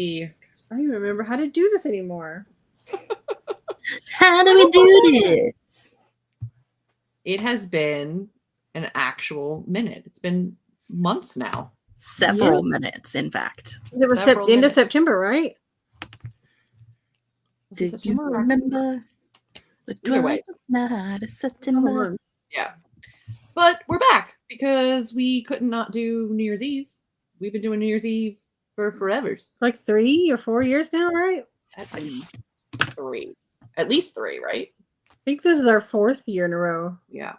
see. I don't even remember how to do this anymore. How do we do this? It has been an actual minute. It's been months now. Several minutes, in fact. It was end of September, right? Did you remember the 12th night of September? Yeah. But we're back because we could not do New Year's Eve. We've been doing New Year's Eve for forever. Like 3 or 4 years now, right? At least 3. At least 3, right? I think this is our 4th year in a row. Yeah.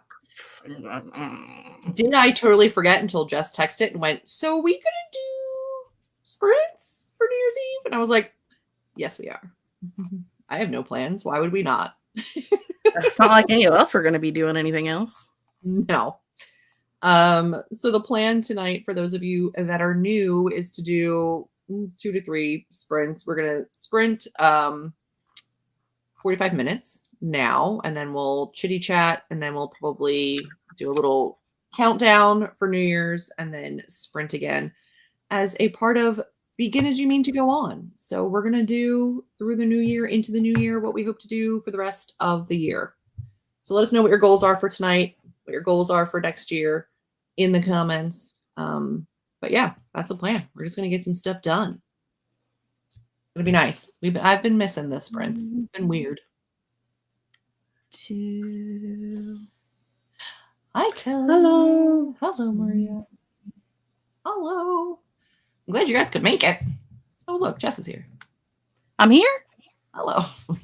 Did I totally forget until Jess texted and went, so we gonna do sprints for New Year's Eve? And I was like, yes, we are. I have no plans. Why would we not? It's not like any of us were going to be doing anything else. No. So the plan tonight, for those of you that are new, is to do 2 to 3 sprints. We're going to sprint 45 minutes now, and then we'll chitty chat, and then we'll probably do a little countdown for New Year's, and then sprint again as a part of Begin As You Mean to Go On. So we're going to do through the new year, into the new year, what we hope to do for the rest of the year. So let us know what your goals are for tonight, what your goals are for next year in the comments. But yeah, that's the plan. We're just going to get some stuff done. It'll be nice. I've been missing the sprints. It's been weird. Hi, Kelly. Hello. Hello, Maria. Hello. I'm glad you guys could make it. Oh, look, Jess is here. I'm here. Hello. Come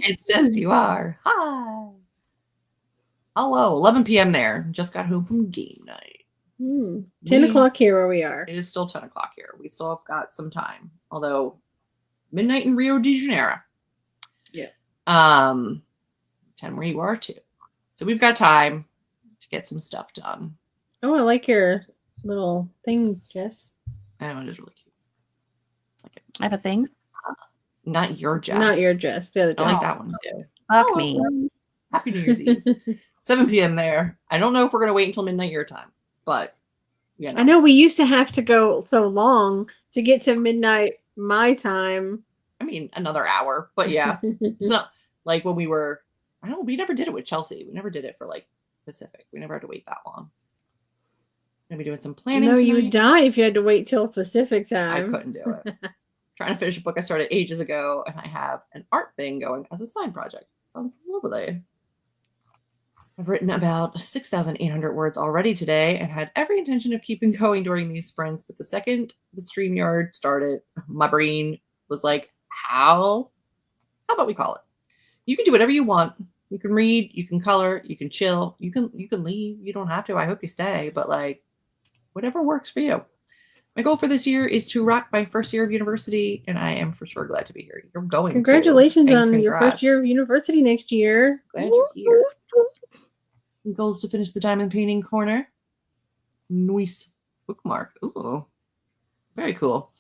It says you are. Hi. Hello. 11 p.m. there. Just got home from game night. 10 o'clock here where we are. It is still 10 o'clock here. We still have got some time. Although, midnight in Rio de Janeiro. Yeah. 10 where you are too. So we've got time to get some stuff done. Oh, I like your little thing, Jess. I know, it is really cute. I have a thing. Not your Jess. Not your Jess. The other Jess. I like that one too. Fuck me. Happy New Year's Eve. 7 p.m. there. I don't know if we're going to wait until midnight your time, but you know. I know we used to have to go so long to get to midnight my time. I mean, another hour, but yeah. It's not like when we were, I don't know, we never did it with Chelsea. We never did it for like Pacific. We never had to wait that long. Gonna be doing some planning. No, tonight. you would die if you had to wait till Pacific time. I couldn't do it. Trying to finish a book I started ages ago, and I have an art thing going as a side project. Sounds lovely. I've written about 6,800 words already today and had every intention of keeping going during these sprints. But the second the StreamYard started, my brain was like, how about we call it? You can do whatever you want. You can read, you can color, you can chill, you can leave. You don't have to. I hope you stay, but like whatever works for you. My goal for this year is to rock my first year of university, and I am for sure glad to be here. You're going. Congratulations on your first year of university next year. Glad you're here. Goals to finish the diamond painting corner. Nice bookmark. Ooh, very cool.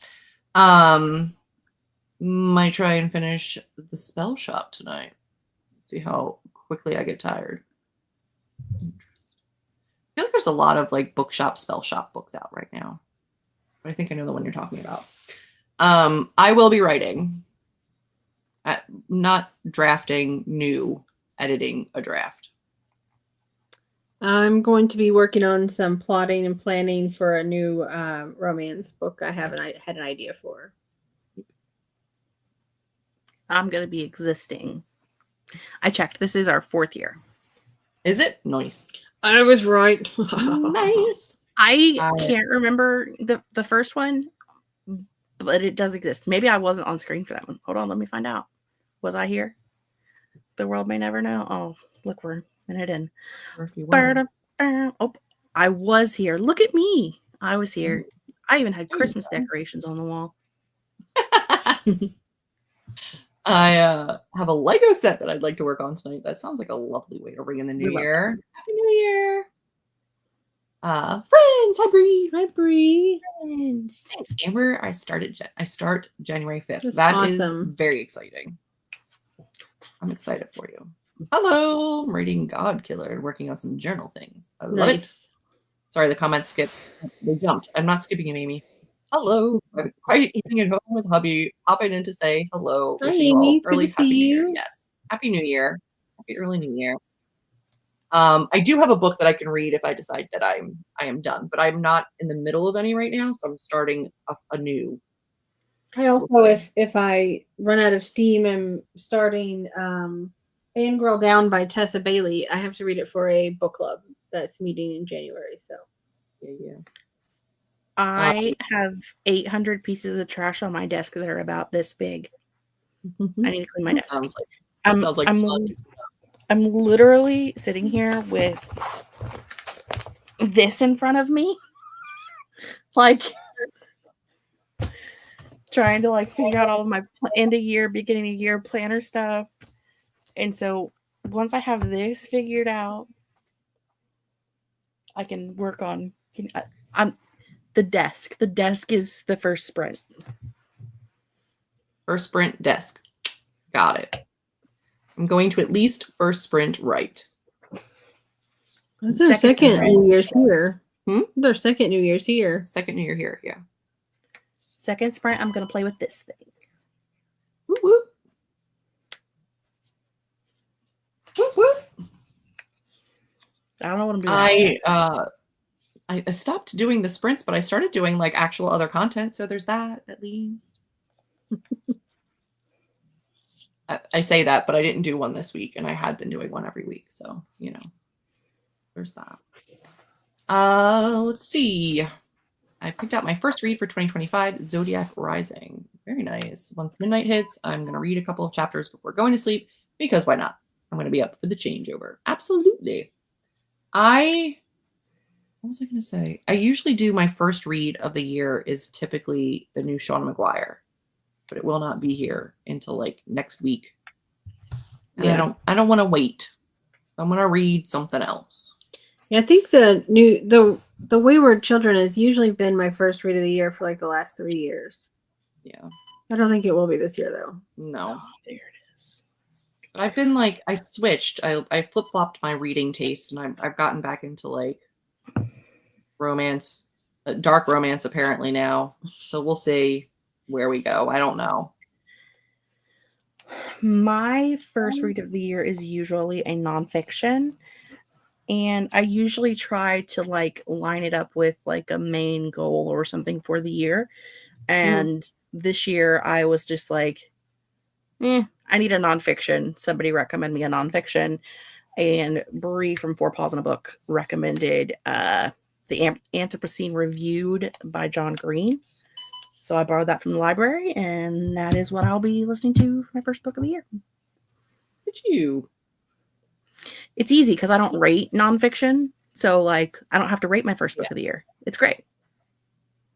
Might try and finish the spell shop tonight. See how quickly I get tired. Interesting. I feel like there's a lot of like bookshop, spell shop books out right now. But I think I know the one you're talking about. I will be writing. Not drafting, new, editing a draft. I'm going to be working on some plotting and planning for a new romance book I had an idea for. I'm going to be existing. I checked. This is our 4th year. Is it? Nice. I was right. Nice. I can't remember the first one, but it does exist. Maybe I wasn't on screen for that one. Hold on, let me find out. Was I here? The world may never know. Oh, look, we're a minute in. Oh, I was here. Look at me. I was here. I even had Christmas decorations on the wall. I have a Lego set that I'd like to work on tonight. That sounds like a lovely way to ring in the new year. Happy New Year. Friends, hi Bree. Hi Bree. Friends. Thanks, Amber. I start January 5th. That's That awesome. is very exciting. I'm excited for you. Hello, I'm reading God Killer and working on some journal things. I love it. Sorry, the comments skipped. They jumped. I'm not skipping you, Amy. Hello. I'm quite eating at home with hubby. Popping in to say hello. Hi, Wishing you all Amy. It's good early to happy see new year. you. Yes. Happy New Year. Happy early New Year. I do have a book that I can read if I decide that I am done, but I'm not in the middle of any right now, so I'm starting a new. I also, if I run out of steam, I'm starting Fangirl Down by Tessa Bailey. I have to read it for a book club that's meeting in January. So Yeah. I have 800 pieces of trash on my desk that are about this big. I need to clean my desk. Sounds like fun. I'm literally sitting here with this in front of me, like trying to like figure out all of my end of year, beginning of year planner stuff. And so once I have this figured out, I can work on the desk. The desk is the first sprint. First sprint desk. Got it. I'm going to at least first sprint right. that's our second New Year's here. That's our second New Year's here. Second New Year here, yeah. Second sprint, I'm going to play with this thing. Whoop, whoop. Whoop, whoop. I don't know what I'm doing. I stopped doing the sprints, but I started doing like actual other content. So there's that at least. I say that, but I didn't do one this week, and I had been doing one every week. So, there's that. Let's see. I picked out my first read for 2025, Zodiac Rising. Very nice. Once midnight hits, I'm going to read a couple of chapters before going to sleep, because why not? I'm going to be up for the changeover. Absolutely. What was I going to say? I usually do my first read of the year is typically the new Sean McGuire, but it will not be here until like next week. And Yeah. I don't want to wait. I'm going to read something else. Yeah, I think the Wayward Children has usually been my first read of the year for like the last 3 years. Yeah. I don't think it will be this year though. No. Oh, there it is. But I've been like, I switched. I flip-flopped my reading taste, and I've gotten back into like romance, dark romance apparently now. So we'll see where we go. I don't know. My first read of the year is usually a nonfiction. And I usually try to like line it up with like a main goal or something for the year. And this year I was just like, I need a nonfiction. Somebody recommend me a nonfiction. And Bree from Four Paws in a Book recommended the Anthropocene Reviewed by John Green. So I borrowed that from the library, and that is what I'll be listening to for my first book of the year. Did you? It's easy because I don't rate nonfiction. So, like, I don't have to rate my first book of the year. It's great.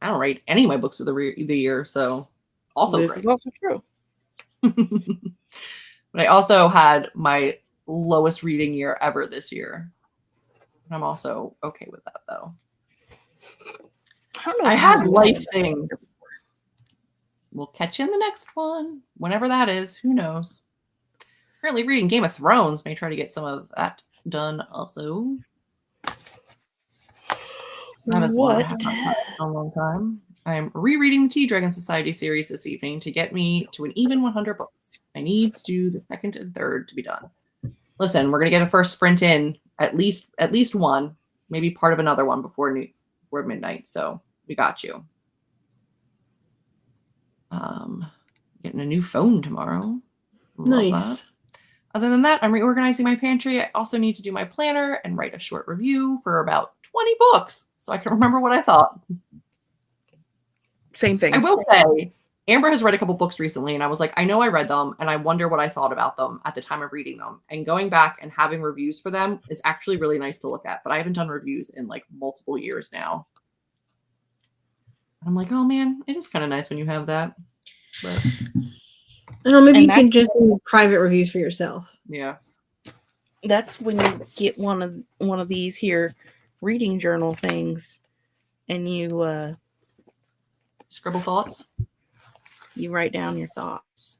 I don't rate any of my books of the year, so also this great. is also true. But I also had my lowest reading year ever this year. And I'm also okay with that, though. I don't know. I had life things. We'll catch you in the next one. Whenever that is, who knows? Currently reading Game of Thrones. May try to get some of that done also. That is what I have not done in a long time. I'm rereading the Tea Dragon Society series this evening to get me to an even 100 books. I need to do the second and third to be done. Listen, we're gonna get a first sprint in at least one, maybe part of another one before midnight. So we got you. Getting a new phone tomorrow. Love Nice. that. Other than that, I'm reorganizing my pantry. I also need to do my planner and write a short review for about 20 books so I can remember what I thought. Same thing. I will say, Amber has read a couple books recently, and I was like, I know I read them, and I wonder what I thought about them at the time of reading them. And going back and having reviews for them is actually really nice to look at. But I haven't done reviews in like multiple years now. I'm like, oh man, it is kind of nice when you have that. But I don't know, maybe you can just do private reviews for yourself. yeah. That's when you get one of these here reading journal things, and you Scribble thoughts. You write down your thoughts.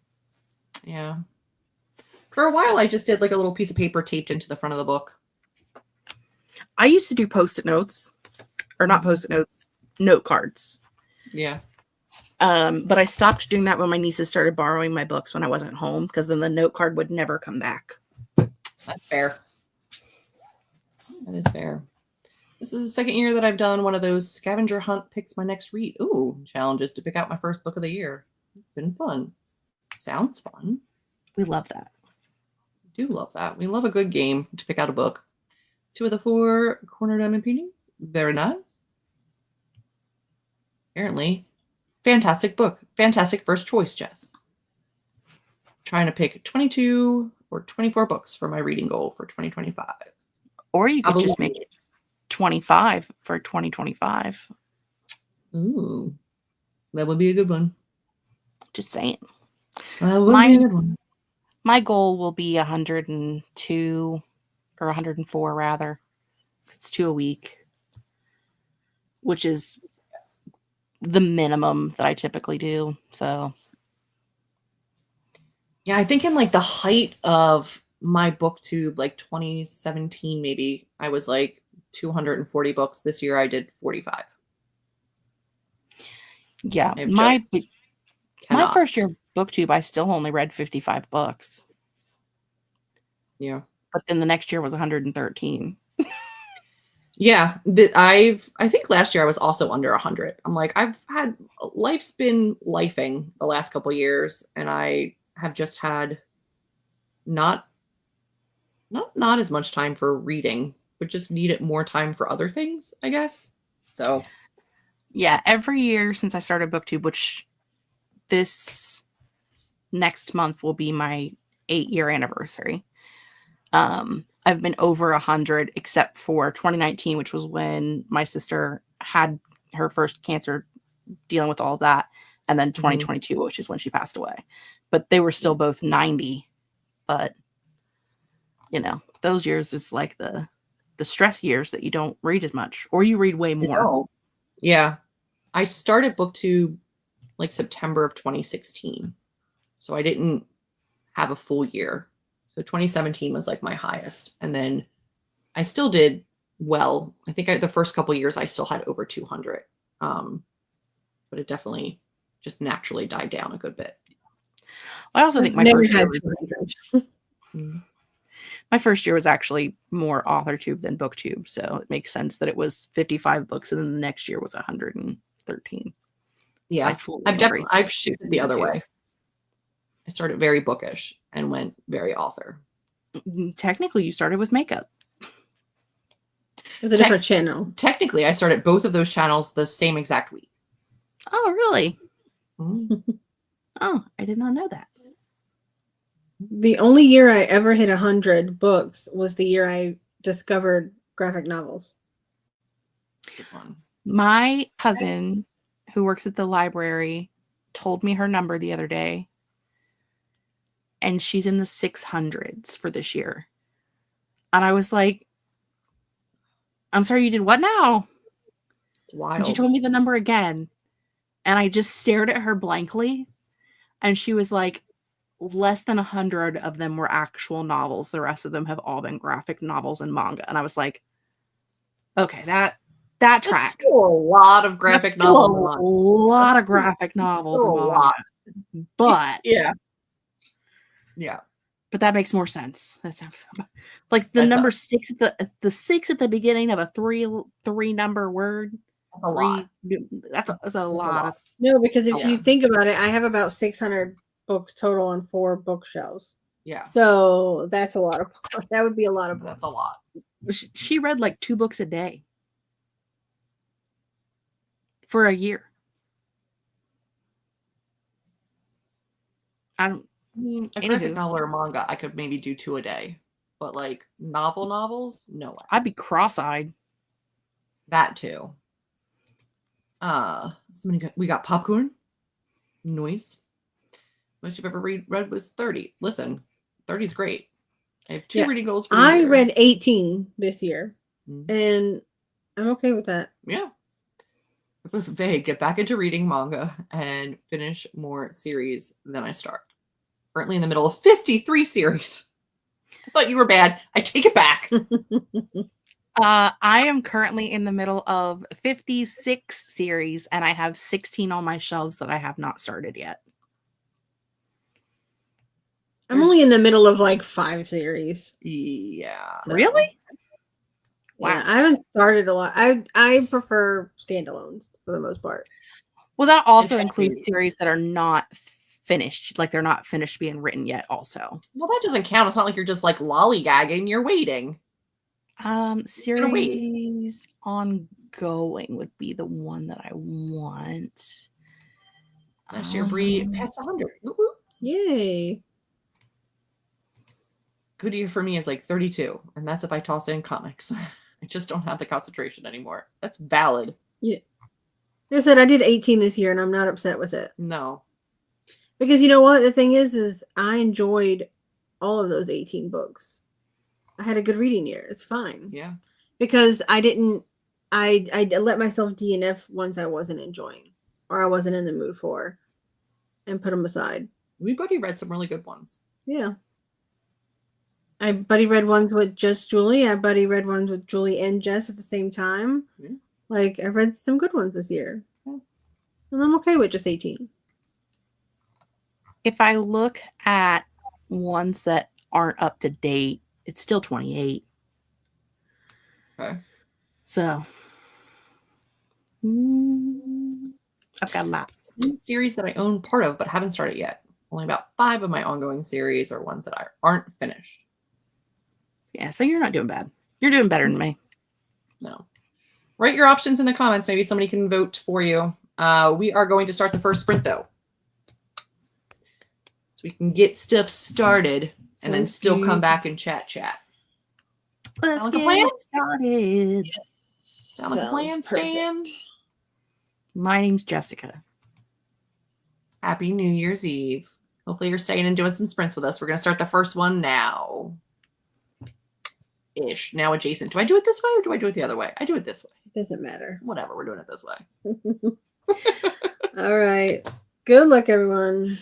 Yeah. For a while, I just did like a little piece of paper taped into the front of the book. I used to do post-it notes, or not post-it notes, note cards. Yeah. But I stopped doing that when my nieces started borrowing my books when I wasn't home, because then the note card would never come back. That's fair. That is fair. This is the second year that I've done one of those scavenger hunt picks my next read. Ooh, challenges to pick out my first book of the year. It's been fun. Sounds fun. We love that. Do love that. We love a good game to pick out a book. 2 of the 4 corner diamond paintings. Very nice. Apparently, fantastic book. Fantastic first choice, Jess. Trying to pick 22 or 24 books for my reading goal for 2025. Or you could just make it 25 for 2025. Ooh, that would be a good one. Just saying. That would be a good one. My goal will be 102 or 104 rather. It's 2 a week, which is the minimum that I typically do. So yeah, I think in like the height of my booktube, like 2017, maybe I was like 240 books. This year I did 45. Yeah, my first year booktube, I still only read 55 books. Yeah. But then the next year was 113. Yeah, I think last year I was also under 100. I'm like, life's been lifing the last couple years, and I have just had not as much time for reading, but just needed more time for other things, I guess. So yeah, every year since I started booktube, which this next month will be my 8-year anniversary. I've been over 100, except for 2019, which was when my sister had her first cancer, dealing with all of that. And then 2022, which is when she passed away. But they were still both 90. But, you know, those years is like the stress years that you don't read as much, or you read way more. No. Yeah. I started booktube like September of 2016. So I didn't have a full year. So 2017 was like my highest. And then I still did well. I think the first couple years I still had over 200. But it definitely just naturally died down a good bit. I also think my first year was actually more AuthorTube than BookTube. So it makes sense that it was 55 books and then the next year was 113. Yeah. So I've shifted the other way. I started very bookish and went very author. Technically, you started with makeup. It was a different channel. Technically, I started both of those channels the same exact week. Oh, really? Mm. Oh, I did not know that. The only year I ever hit 100 books was the year I discovered graphic novels. Good one. My cousin, who works at the library, told me her number the other day. And she's in the 600s for this year. And I was like, I'm sorry, you did what now? It's wild. And she told me the number again. And I just stared at her blankly. And she was like, less than 100 of them were actual novels. The rest of them have all been graphic novels and manga. And I was like, okay, that tracks. That's still a lot of graphic novels. A lot of graphic novels and manga. But yeah. But that makes more sense. That sounds like the number 6 at the 6 at the beginning of a three number word. That's a lot. That's a lot. No, because if you think about it, I have about 600 books total on 4 bookshelves. Yeah. So that's a lot of books. That would be a lot of books. That's a lot. She read like 2 books a day for a year. A graphic novel or manga, I could maybe do 2 a day. But like novels, no way. I'd be cross-eyed. That too. We got popcorn. Noise. Most you've ever read was 30. Listen, 30 is great. I have 2 reading goals for the year. read 18 this year. And I'm okay with that. Yeah. With vague, get back into reading manga and finish more series than I start. Currently in the middle of 53 series. I thought you were bad. I take it back. I am currently in the middle of 56 series, and I have 16 on my shelves that I have not started yet. I'm only in the middle of like 5 series. Yeah. So, Really? Wow. Yeah, I haven't started a lot. I prefer standalones for the most part. Well, that also Interesting. includes series that are not finished, like they're not finished being written yet. Also, Well, that doesn't count. It's not like you're just like lollygagging. You're waiting. series ongoing would be the one that I want. Last year, Bree passed 100. Woo-woo. Yay. Good year for me is like 32, and that's if I toss in comics. I just don't have the concentration anymore. That's valid. Yeah. Like I said, I did 18 this year, and I'm not upset with it. No. Because you know what? The thing is I enjoyed all of those 18 books. I had a good reading year. It's fine. Yeah. Because I let myself DNF once I wasn't enjoying or I wasn't in the mood for and put them aside. We buddy read some really good ones. Yeah. I buddy read ones with just Julie. I buddy read ones with Julie and Jess at the same time. Yeah. Like I read some good ones this year. Yeah. And I'm okay with just 18. If I look at ones that aren't up to date, it's still 28. Okay. So I've got a lot. Series that I own part of but haven't started yet. Only about 5 of my ongoing series are ones that aren't finished. Yeah, so you're not doing bad. You're doing better than me. No. Write your options in the comments. Maybe somebody can vote for you. We are going to start the first sprint though. So we can get stuff started and then still come back and chat. Let's Sound like a get plan? it started. Yes. Sound like a plan, Stan? My name's Jessica. Happy New Year's Eve. Hopefully you're staying and doing some sprints with us. We're going to start the first one now. Ish. Now adjacent. Do I do it this way or do I do it the other way? I do it this way. Doesn't matter. Whatever. We're doing it this way. All right. Good luck, everyone.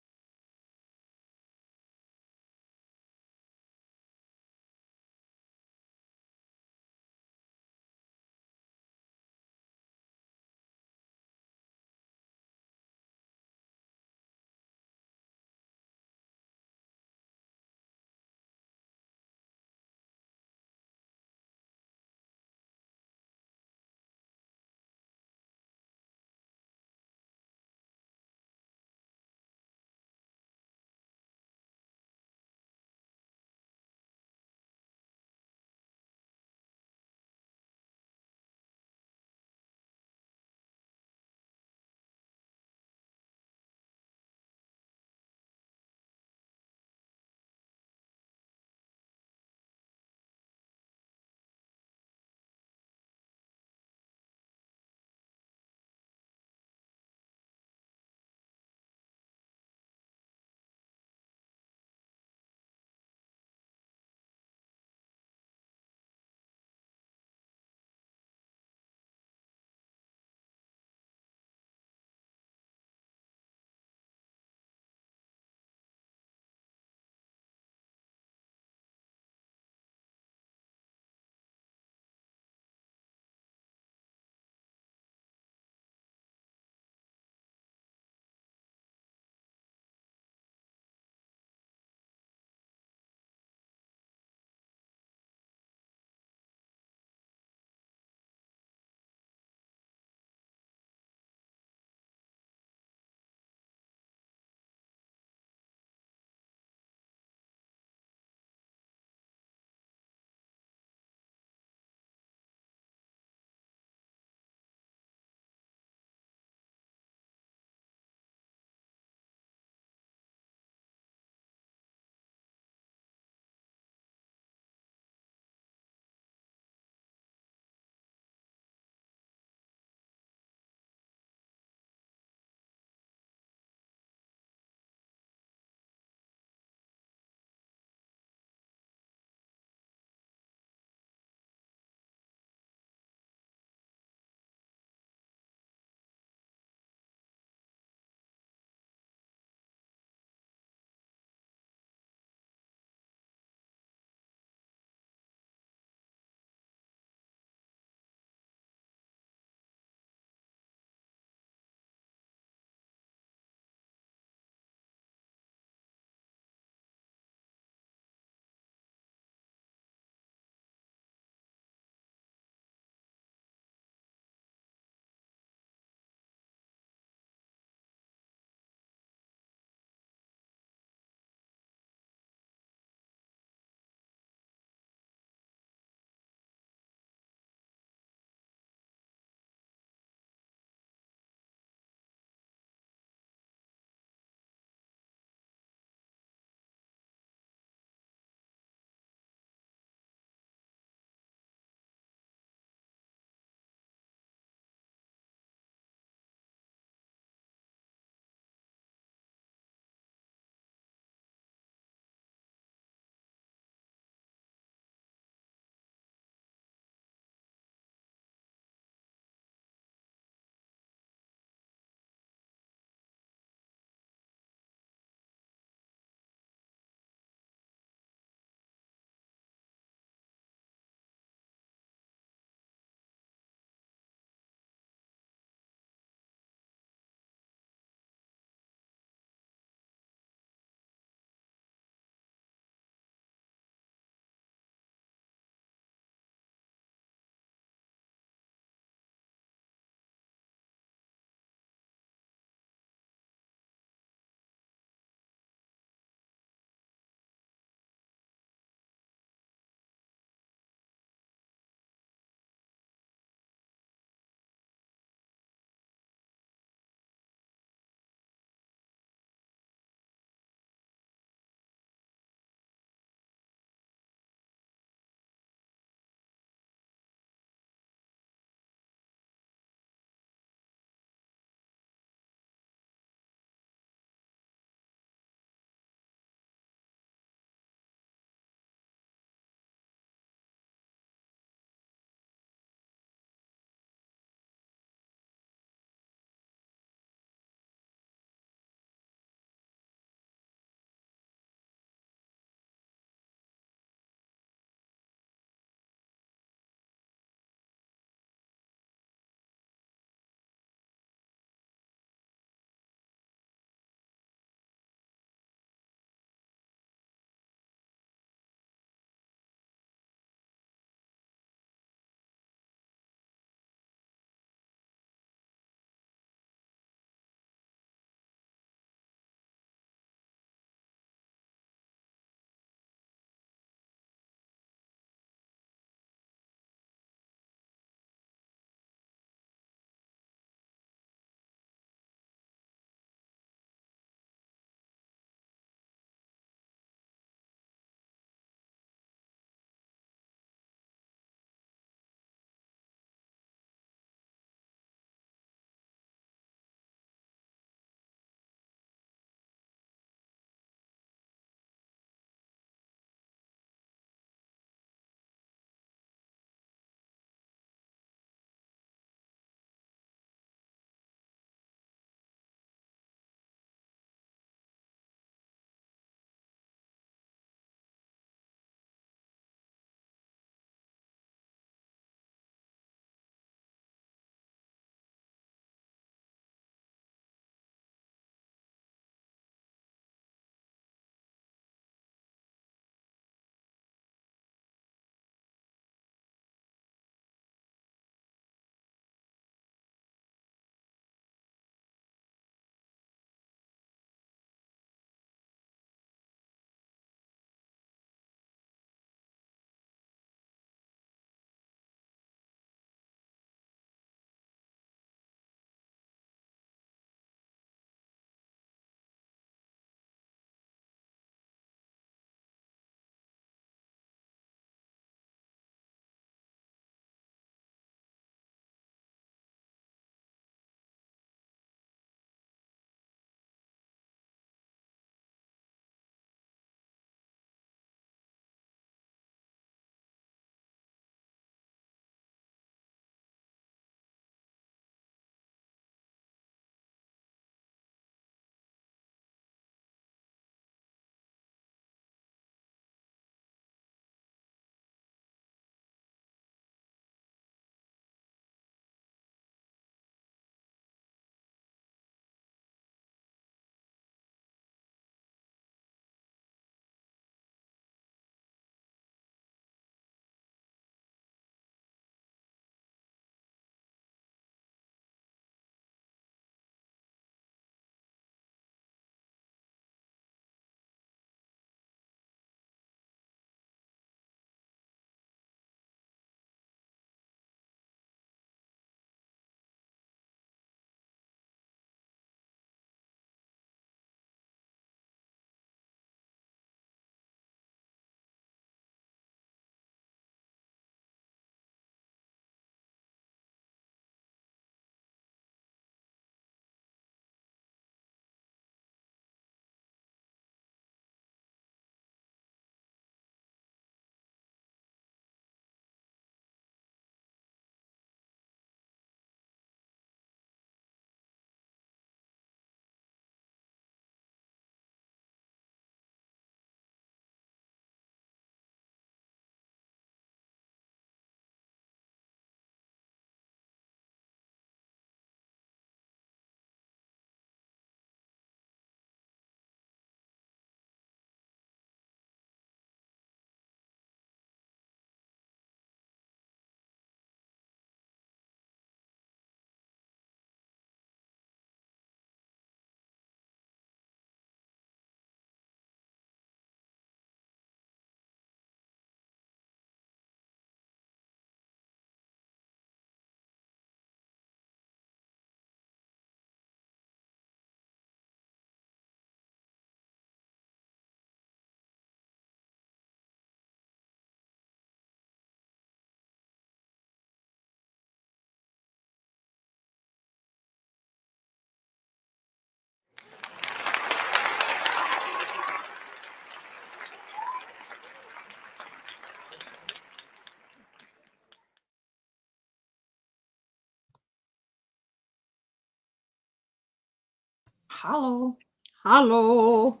Hello. Hello.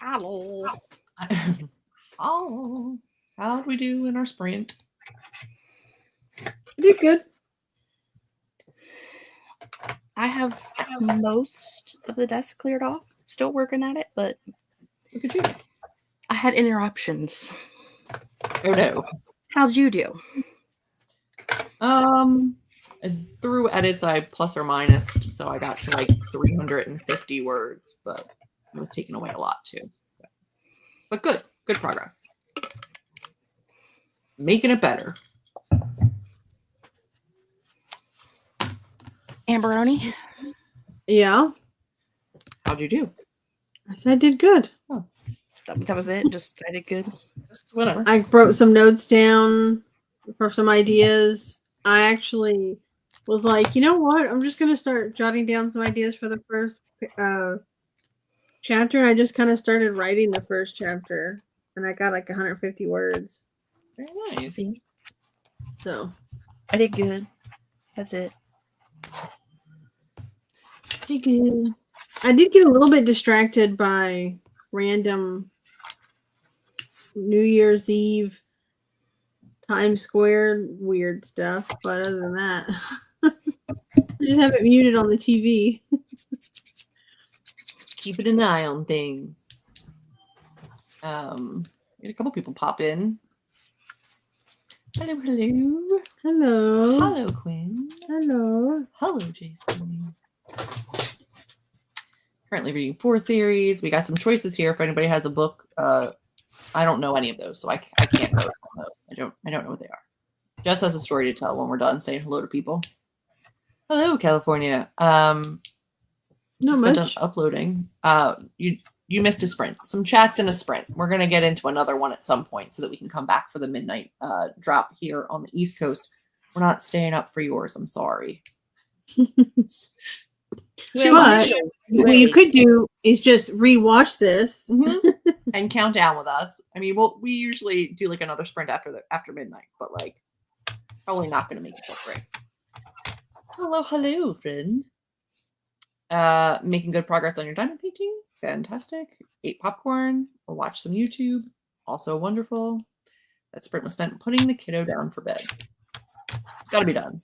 Hello. Hello. How'd we do in our sprint? You did good. I have most of the desk cleared off. Still working at it, but Look at you. I had interruptions. Oh no. How'd you do? Through edits, I plus or minus, so I got to like 350 words, but it was taking away a lot too. So, but good progress. Making it better. Amberoni? Yeah. How'd you do? I said I did good. That was it? Just I did good? Just whatever. I wrote some notes down for some ideas. I actually was like, you know what? I'm just going to start jotting down some ideas for the first chapter. And I just kind of started writing the first chapter. And I got like 150 words. Very nice. See? So I did good. That's it. Did good. I did get a little bit distracted by random New Year's Eve Times Square weird stuff, but other than that, I just have it muted on the TV. Keeping an eye on things. We had a couple people pop in. Hello. Hello. Hello, Quinn. Hello. Hello, Jason. Currently reading 4 series. We got some choices here. If anybody has a book, I don't know any of those, so I can't vote on those. I don't know what they are. Jess has a story to tell when we're done saying hello to people. Hello, California. Not Just got done much. uploading. You missed a sprint. Some chats in a sprint. We're gonna get into another one at some point so that we can come back for the midnight drop here on the East Coast. We're not staying up for yours. I'm sorry. But what you could do is just rewatch this. And count down with us. I mean, we usually do like another sprint after midnight, but like probably not going to make it till 3. Hello, friend. Making good progress on your diamond painting. Fantastic. Ate popcorn or watched some YouTube. Also wonderful. That sprint was spent putting the kiddo down for bed. It's got to be done.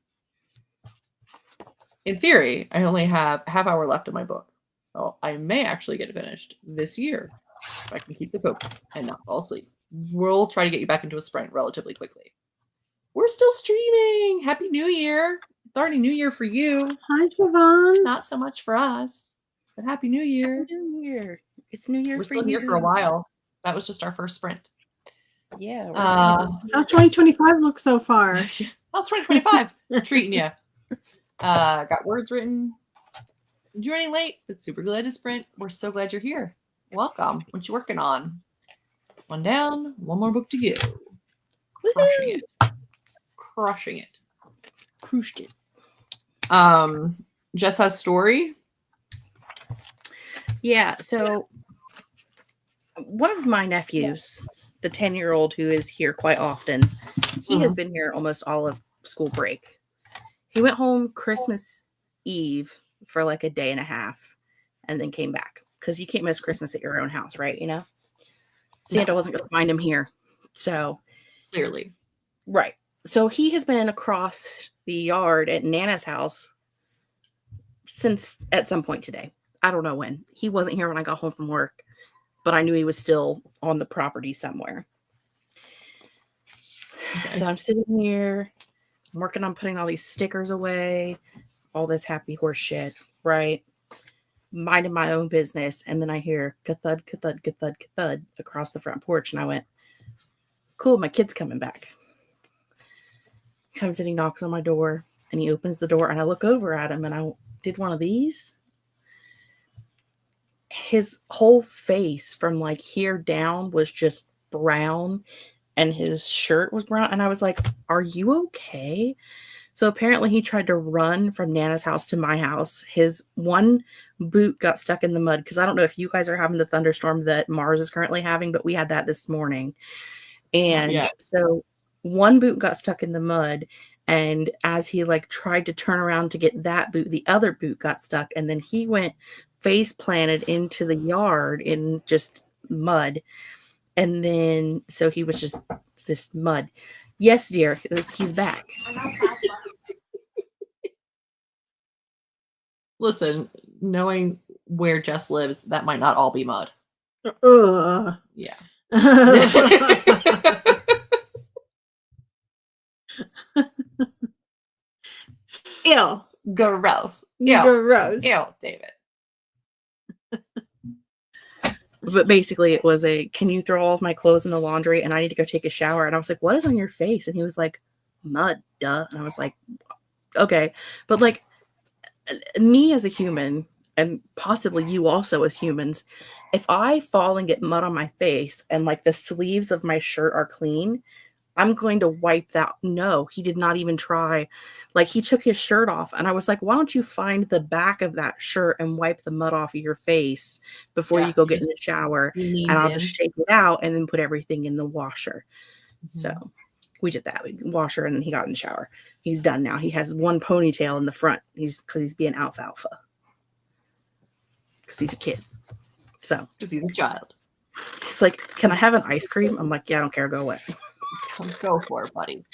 In theory, I only have a half hour left of my book, so I may actually get it finished this year if I can keep the focus and not fall asleep. We'll try to get you back into a sprint relatively quickly. We're still streaming. Happy New Year. It's already New Year for you. Hi, Siobhan. Not so much for us, but Happy New Year. Happy New Year. It's New Year We're for still you. here for a while. That was just our first sprint. Yeah. How's 2025 look so far? How's 2025 treating you? Got words written. Joining late, but super glad to sprint. We're so glad you're here. Welcome. What you working on? One down, one more book to go. Crushing it. Crushed it. Jess has story. Yeah, so one of my nephews, the 10-year-old who is here quite often, he has been here almost all of school break. He went home Christmas Eve for like a day and a half and then came back because you can't miss Christmas at your own house, right? You know, Santa wasn't going to find him here. So Clearly. Right. So he has been across the yard at Nana's house since at some point today. I don't know when. He wasn't here when I got home from work, but I knew he was still on the property somewhere. Okay. So I'm sitting here, I'm working on putting all these stickers away, all this happy horse shit, right? Minding my own business. And then I hear ka-thud, ka-thud, ka-thud, ka-thud across the front porch. And I went, cool, my kid's coming back. Comes in, he knocks on my door, and he opens the door, and I look over at him, and I did one of these. His whole face from like here down was just brown, and his shirt was brown. And I was like, are you okay? So apparently he tried to run from Nana's house to my house. His one boot got stuck in the mud, because I don't know if you guys are having the thunderstorm that Mars is currently having, but we had that this morning. And so one boot got stuck in the mud, and as he like tried to turn around to get that boot, the other boot got stuck, and then he went face planted into the yard in just mud. And then, so he was just mud. Yes, dear, he's back. Listen, knowing where Jess lives, that might not all be mud. Yeah. Ew. Gross. Ew. Gross. Ew, David. But basically, it was can you throw all of my clothes in the laundry and I need to go take a shower? And I was like, what is on your face? And he was like, mud, duh. And I was like, okay. But like, me as a human, and possibly you also as humans, if I fall and get mud on my face and like the sleeves of my shirt are clean, I'm going to wipe that. No, he did not even try. Like, he took his shirt off and I was like, why don't you find the back of that shirt and wipe the mud off of your face before you go get in the shower, and I'll just shake it out and then put everything in the washer. So we did that. We washer, and then he got in the shower. He's done now. He has one ponytail in the front. Because he's being alfalfa. Because he's a kid. So. Because he's a child. He's like, can I have an ice cream? I'm like, yeah, I don't care. Go away. Go for it, buddy.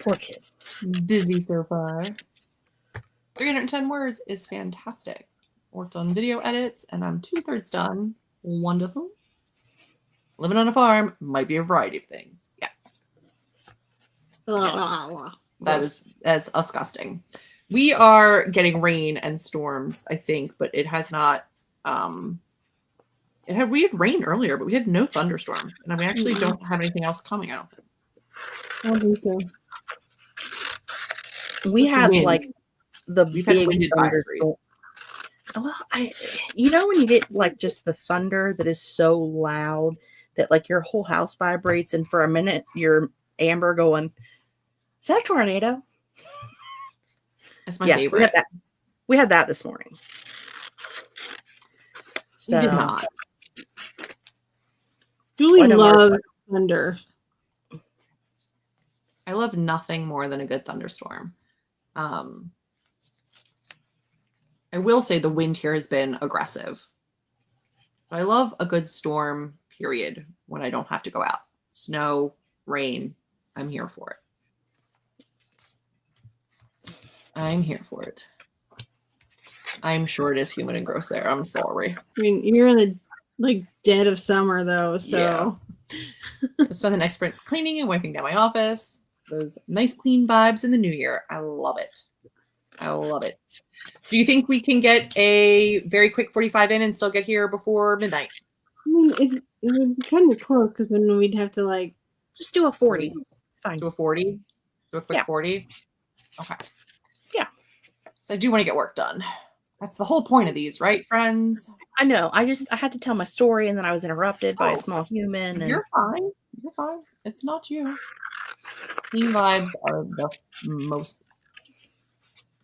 Poor kid. Busy so far. 310 words is fantastic. Worked on video edits, and I'm 2/3 done. Wonderful. Living on a farm might be a variety of things. Yeah. That's disgusting. We are getting rain and storms, I think, but it has not. We had rain earlier, but we had no thunderstorms, and we actually don't have anything else coming. I don't think. We had like the We've big had wind thunderstorm. Well, when you get like just the thunder that is so loud that like your whole house vibrates, and for a minute you're Amber going, is that a tornado? That's my favorite. We had that this morning. So we did not. Julie loves thunder. I love nothing more than a good thunderstorm. I will say the wind here has been aggressive. But I love a good storm, period, when I don't have to go out. Snow, rain, I'm here for it. I'm here for it. I'm sure it is humid and gross there. I'm sorry. I mean, you're in the dead of summer though, so yeah. I spent the next sprint cleaning and wiping down my office. Those nice clean vibes in the new year. I love it. I love it. Do you think we can get a very quick 45 in and still get here before midnight? I mean, it would be kind of close because then we'd have to just do a 40. It's fine. Do a 40? Do a quick 40? Okay. Yeah. So I do want to get work done. That's the whole point of these, right, friends? I know. I had to tell my story, and then I was interrupted by a small human. And you're fine. You're fine. It's not you. Clean vibes are the most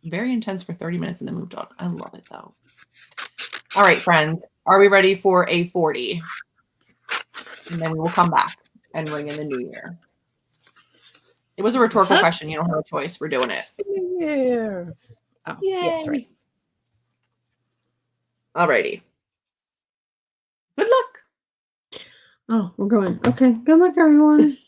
very intense for 30 minutes and then moved on. I love it though. All right, friends. Are we ready for a 40? And then we will come back and ring in the new year. It was a rhetorical question. You don't have a choice. We're doing it. Yeah. Oh, yeah, that's right. Alrighty. Good luck. Oh, we're going. Okay. Good luck, everyone.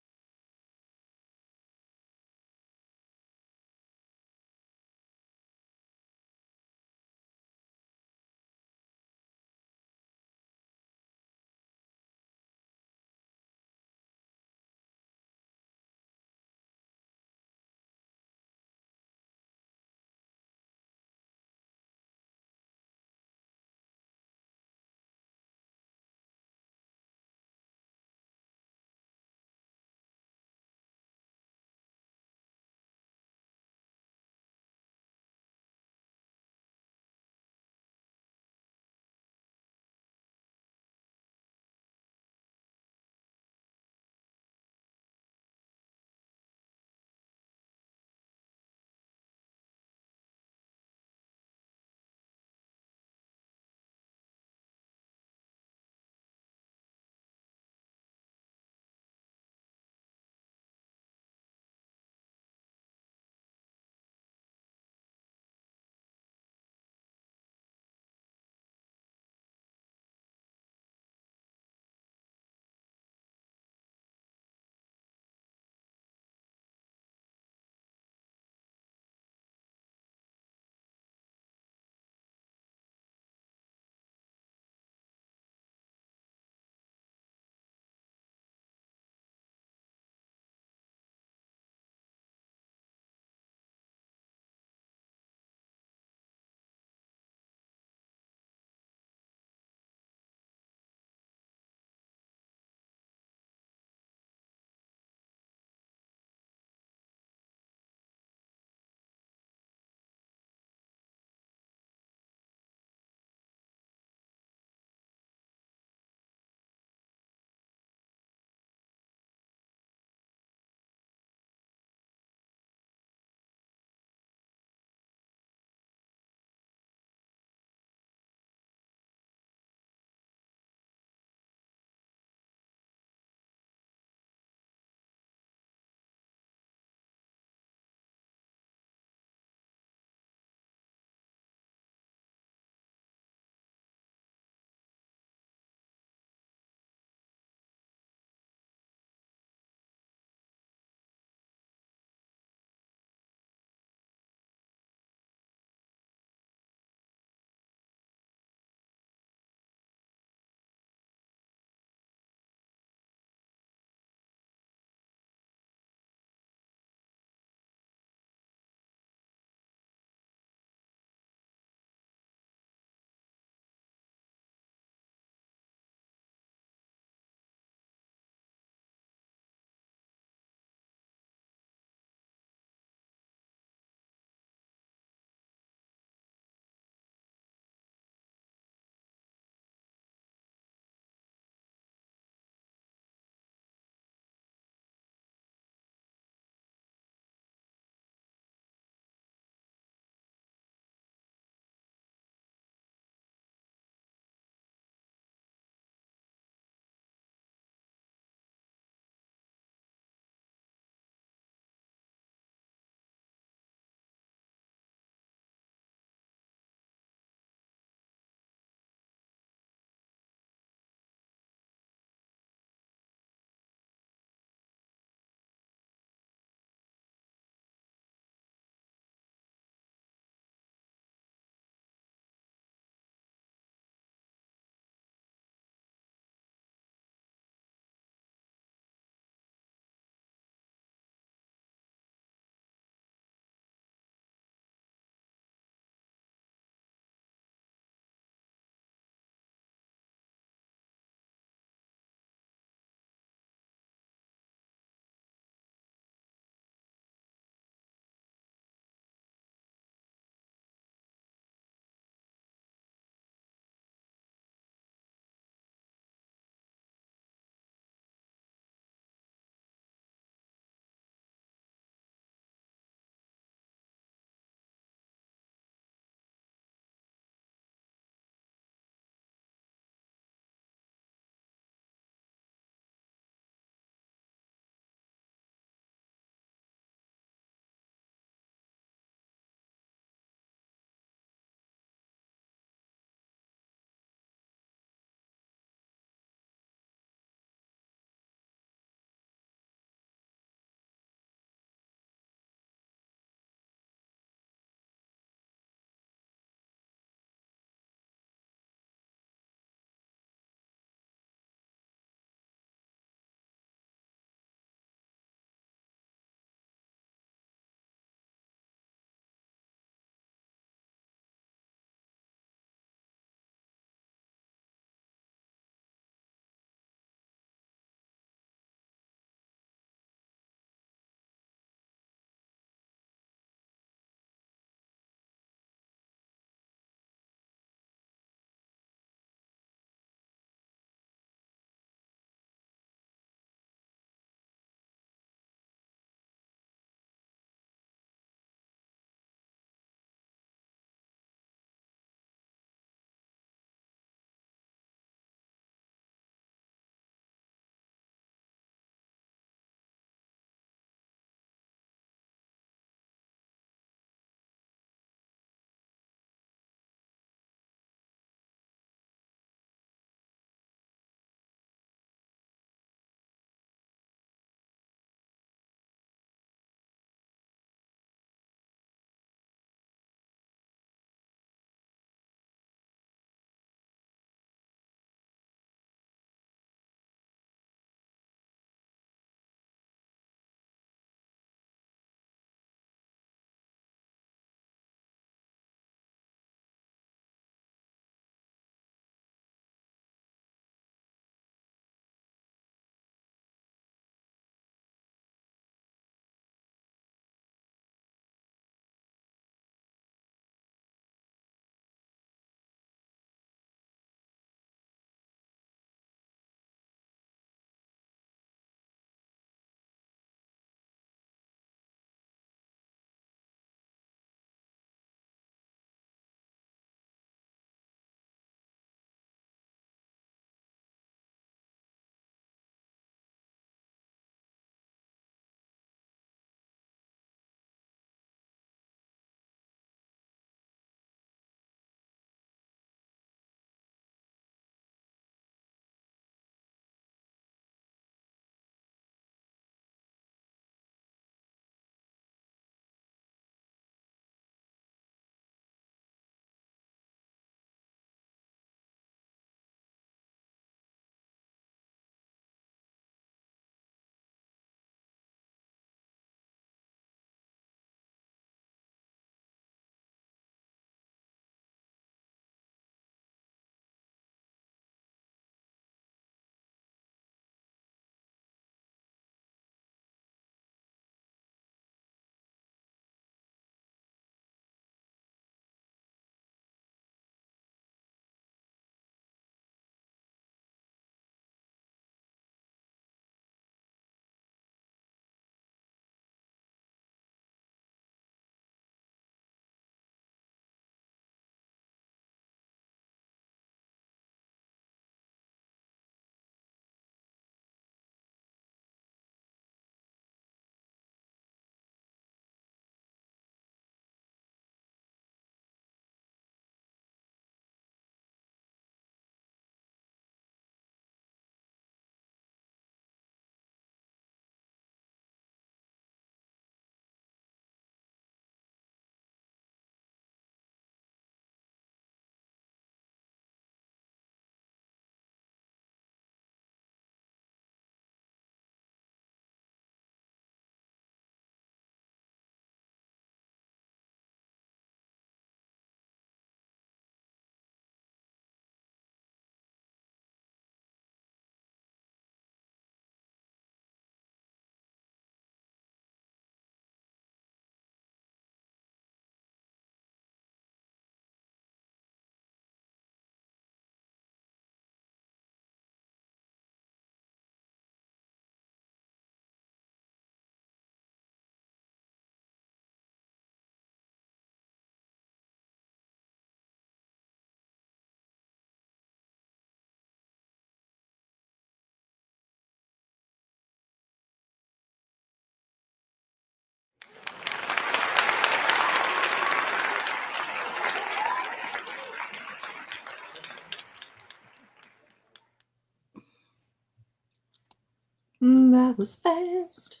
was fast.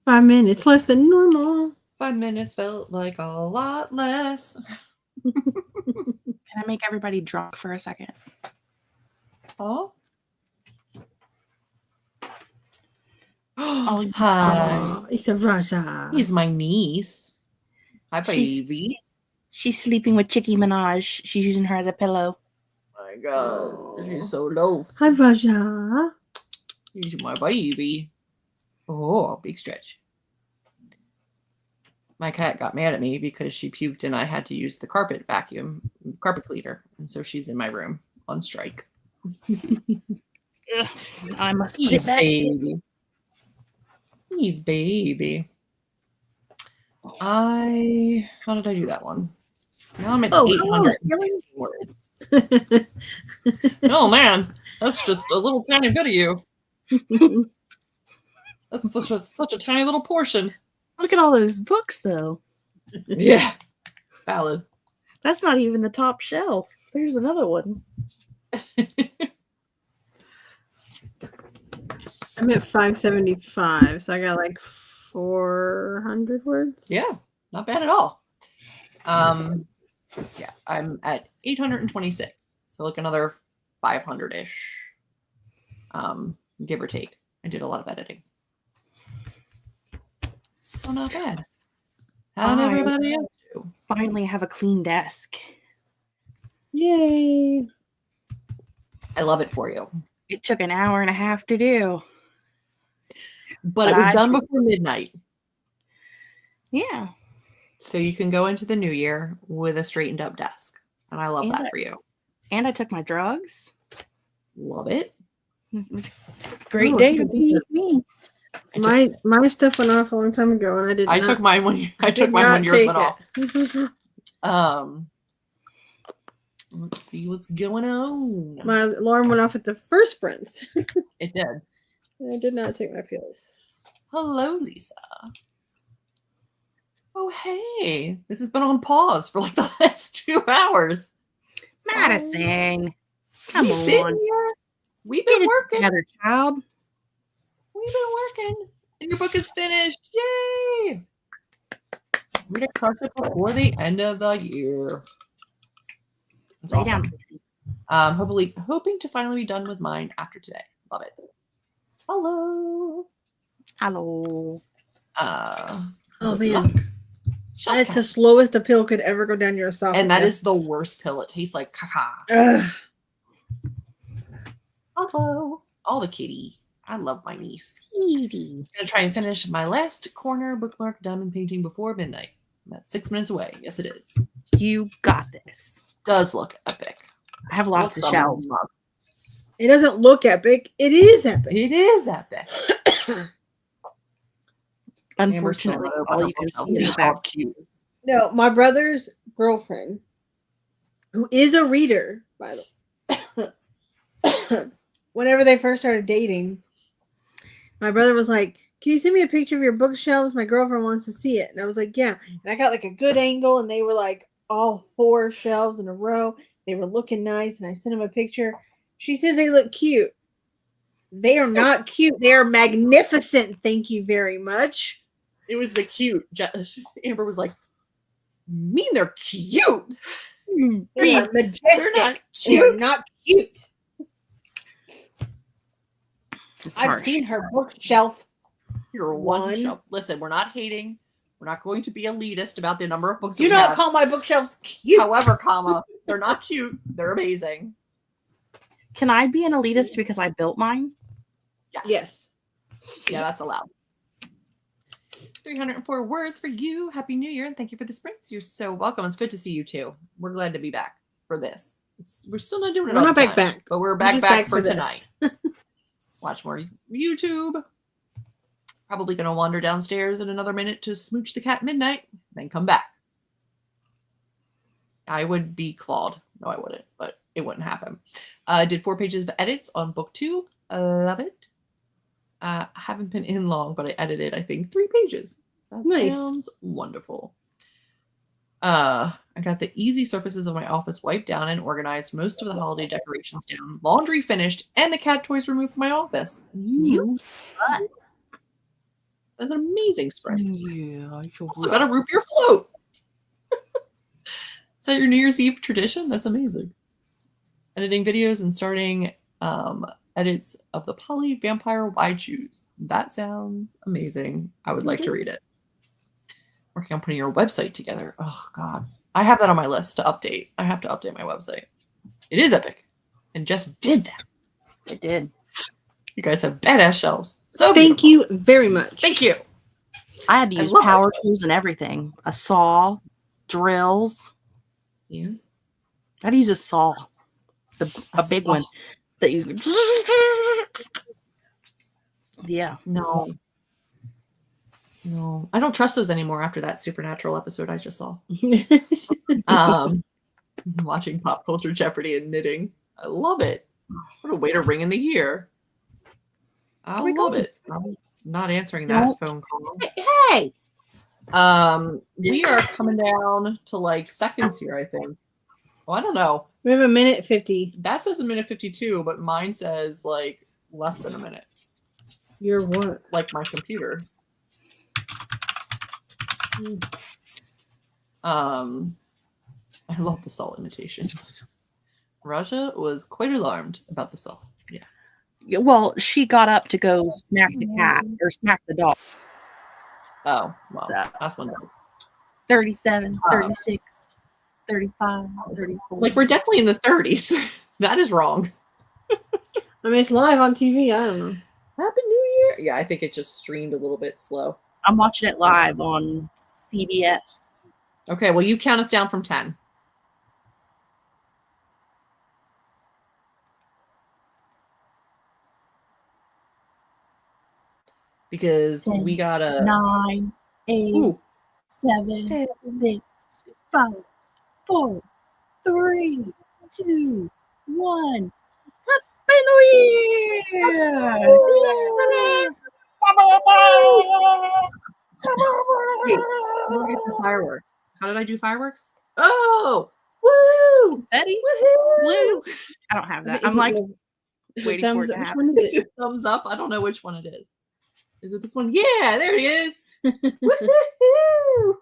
5 minutes less than normal. 5 minutes felt like a lot less. Can I make everybody drunk for a second? Oh. Oh, Hi. Oh, it's a Raja. He's my niece. Hi, She's- baby. She's sleeping with Chicky Minaj. She's using her as a pillow. My God. Oh. She's so low. Hi, Raja. He's my baby. Oh, big stretch. My cat got mad at me because she puked and I had to use the carpet cleaner. And so she's in my room on strike. Ugh, I must put it He's back. baby. He's baby. How did I do that one? Now I'm at Oh, 860 words. Oh man, that's just a little tiny bit of you. That's such a tiny little portion. Look at all those books, though. Yeah, it's valid. That's not even the top shelf. There's another one. I'm at 575, so I got like 400 words. Yeah, not bad at all. Yeah, I'm at 826, so like another 500-ish, give or take. I did a lot of editing. Still not bad. How'd everybody else do? Finally have a clean desk. Yay. I love it for you. It took an hour and a half to do. But it was done before midnight. Yeah. So you can go into the new year with a straightened up desk. And I love And that for you. And I took my drugs. Love it. It was a great Oh, day to good. be me. My stuff went off a long time ago, and I took mine when yours went off. Let's see what's going on. My alarm went off at the first sprints. It did. I did not take my pills. Hello, Lisa. Oh, hey. This has been on pause for like the last 2 hours. Madison. Come We've been on. here. We've Get been it working. together, child. We've been working. And your book is finished. Yay. We're going to crush it before the end of the year. That's Lay awesome. down, Casey. Hoping to finally be done with mine after today. Love it. Hello. Hello. Oh, good man. luck. Shut That's up. the slowest a pill could ever go down your esophagus. And that is the worst pill. It tastes like caca. Ugh. Hello. All the kitty. I love my niece. Kitty. I'm going to try and finish my last corner bookmark diamond painting before midnight. That's 6 minutes away. Yes, it is. You got this. Does look epic. I have lots of shelves. It doesn't look epic. It is epic. It is epic. Unfortunately, all you can see is the back. Cute. No, my brother's girlfriend, who is a reader, by the way, whenever they first started dating, my brother was like, "Can you send me a picture of your bookshelves? My girlfriend wants to see it." And I was like, "Yeah." And I got like a good angle, and they were like all 4 shelves in a row. They were looking nice, and I sent him a picture. She says they look cute. They are not cute. They are magnificent. Thank you very much. It was the cute. Amber was like, mean they're cute. They are majestic. They're not They are cute. not cute. It's I've harsh. seen her bookshelf. You're one shelf. Listen, we're not hating. We're not going to be elitist about the number of books. Do that we not have. call my bookshelves cute. However, comma, they're not cute. They're amazing. Can I be an elitist because I built mine? Yes. Yeah, that's allowed. 304 words for you. Happy New Year, and thank you for the sprints. You're so welcome. It's good to see you too. We're glad to be back for this. We're still not doing it We're all not the back, time, but we're back just for this. tonight. Watch more YouTube. Probably going to wander downstairs in another minute to smooch the cat midnight, then come back. I would be clawed. No, I wouldn't, but it wouldn't happen. I did 4 pages of edits on book 2. Love it. I haven't been in long, but I edited, I think, 3 pages. That Nice. sounds wonderful. I I got the easy surfaces of my office wiped down and organized, most of the holiday decorations down, laundry finished, and the cat toys removed from my office. That's an amazing spring. Yeah, Also got a root beer float. Is that your New Year's Eve tradition? That's amazing. Editing videos and starting edits of the Poly Vampire Wide Shoes. That sounds amazing. I would like to read it. Working on putting your website together. Oh, God. I have that on my list to update. I have to update my website. It is epic. And just did that. It did. You guys have badass shelves. So Thank beautiful. you very much. Thank you. I had to I use love power that. tools and everything. A saw, drills. Yeah. I had to use a saw. A big saw. one that you Yeah. No. No. I don't trust those anymore after that Supernatural episode I just saw. Watching Pop Culture Jeopardy and knitting. I love it. What a way to ring in the year. I love it. I'm not answering that phone call. Hey, We are coming down to like seconds here, I think. Well, I don't know. we have a minute 50. That says a minute 52, but mine says like less than a minute. You're what? Like my computer. I love the salt imitations. Raja was quite alarmed about the salt. Yeah. Yeah, well, she got up to go smack the cat or smack the dog. Oh, well, So- that's one does. 37, 36, 35, 34. Like, we're definitely in the 30s. That is wrong. I mean, it's live on TV. I don't know. Happy New Year. Yeah, I think it just streamed a little bit slow. I'm watching it live on CBS. Okay, well, you count us down from 10. Because 10, we gotta 9, 8, Ooh. 7, 6, 5, 4, 3, 2, 1. Happy New Year! Wait, look at the fireworks. How did I do fireworks? Oh, woo! Betty? Woohoo! Blue? I don't have that. Is I'm it like the waiting for it thumbs to up? Which happen. one is it? Thumbs up. I don't know which one it is. Is it this one? Yeah, there it is. Woohoo!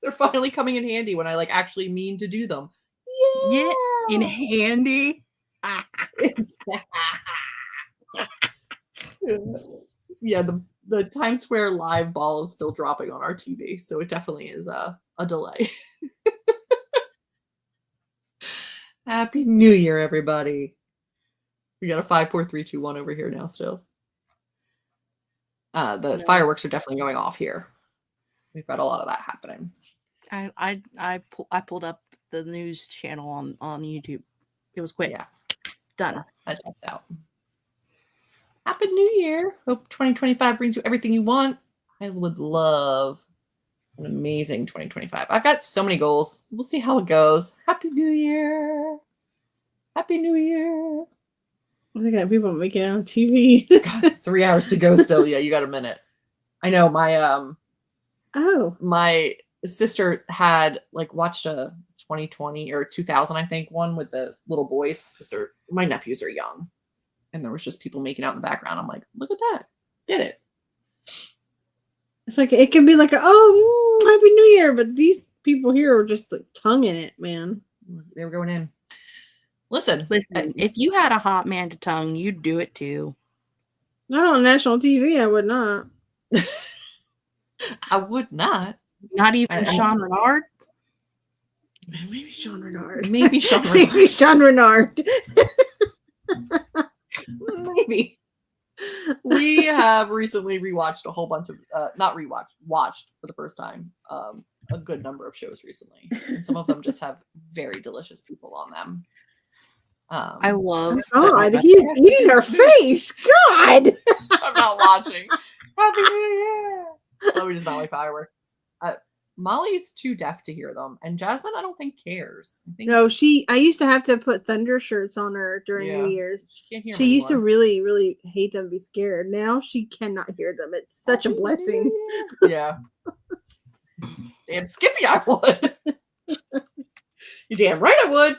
They're finally coming in handy when I like actually mean to do them. Yeah, in handy. Yeah, the Times Square live ball is still dropping on our TV, so it definitely is a delay. Happy New Year, everybody. We got a 5, 4, 3, 2, 1 over here now still. The No. fireworks are definitely going off here. We've got a lot of that happening. I pulled up the news channel on YouTube. It was quick. Yeah. Done. I checked out. Happy New Year. Hope 2025 brings you everything you want. I would love an amazing 2025. I've got so many goals. We'll see how it goes. Happy New Year. Happy New Year. I think people make it on TV. God, 3 hours to go still. Yeah, you got a minute. I know my sister had like watched a 2020 or 2000, I think, one with the little boys because my nephews are young. And there was just people making out in the background. I'm like, look at that. Get it. It's like it can be like, Happy New Year, but these people here are just like tonguing it, man. They were going in. Listen, if you had a hot man to tongue, you'd do it too. Not on national TV, I would not. I would not. Not even Sean Renard. Maybe Sean Renard. Maybe Sean Renard. Maybe Sean Renard. Maybe. We have recently rewatched a whole bunch of watched for the first time a good number of shows recently. And some of them just have very delicious people on them. I love God, he's eating her face. God. I'm not watching. Happy New Year. Chloe does not like fireworks. Molly's too deaf to hear them, and Jasmine, I don't think cares. No, I used to have to put thunder shirts on her during New Year's. She can't hear She used to really, really hate them, be scared. Now she cannot hear them. It's such a blessing. Yeah. Damn Skippy, I would. You damn right I would.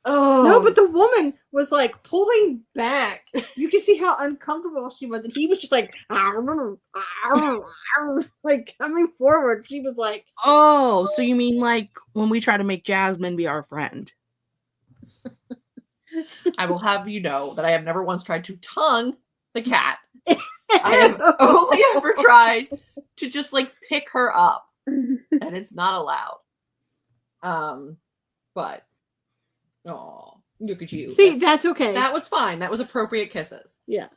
Oh No, but the woman was like pulling back. You can see how uncomfortable she was, and he was just like, like coming forward. She was like, Oh, so you mean like when we try to make Jasmine be our friend? I will have you know that I have never once tried to tongue the cat. I have only ever tried to just like pick her up, and it's not allowed. But oh, look at you. See, that's okay. That was fine. That was appropriate kisses. Yeah.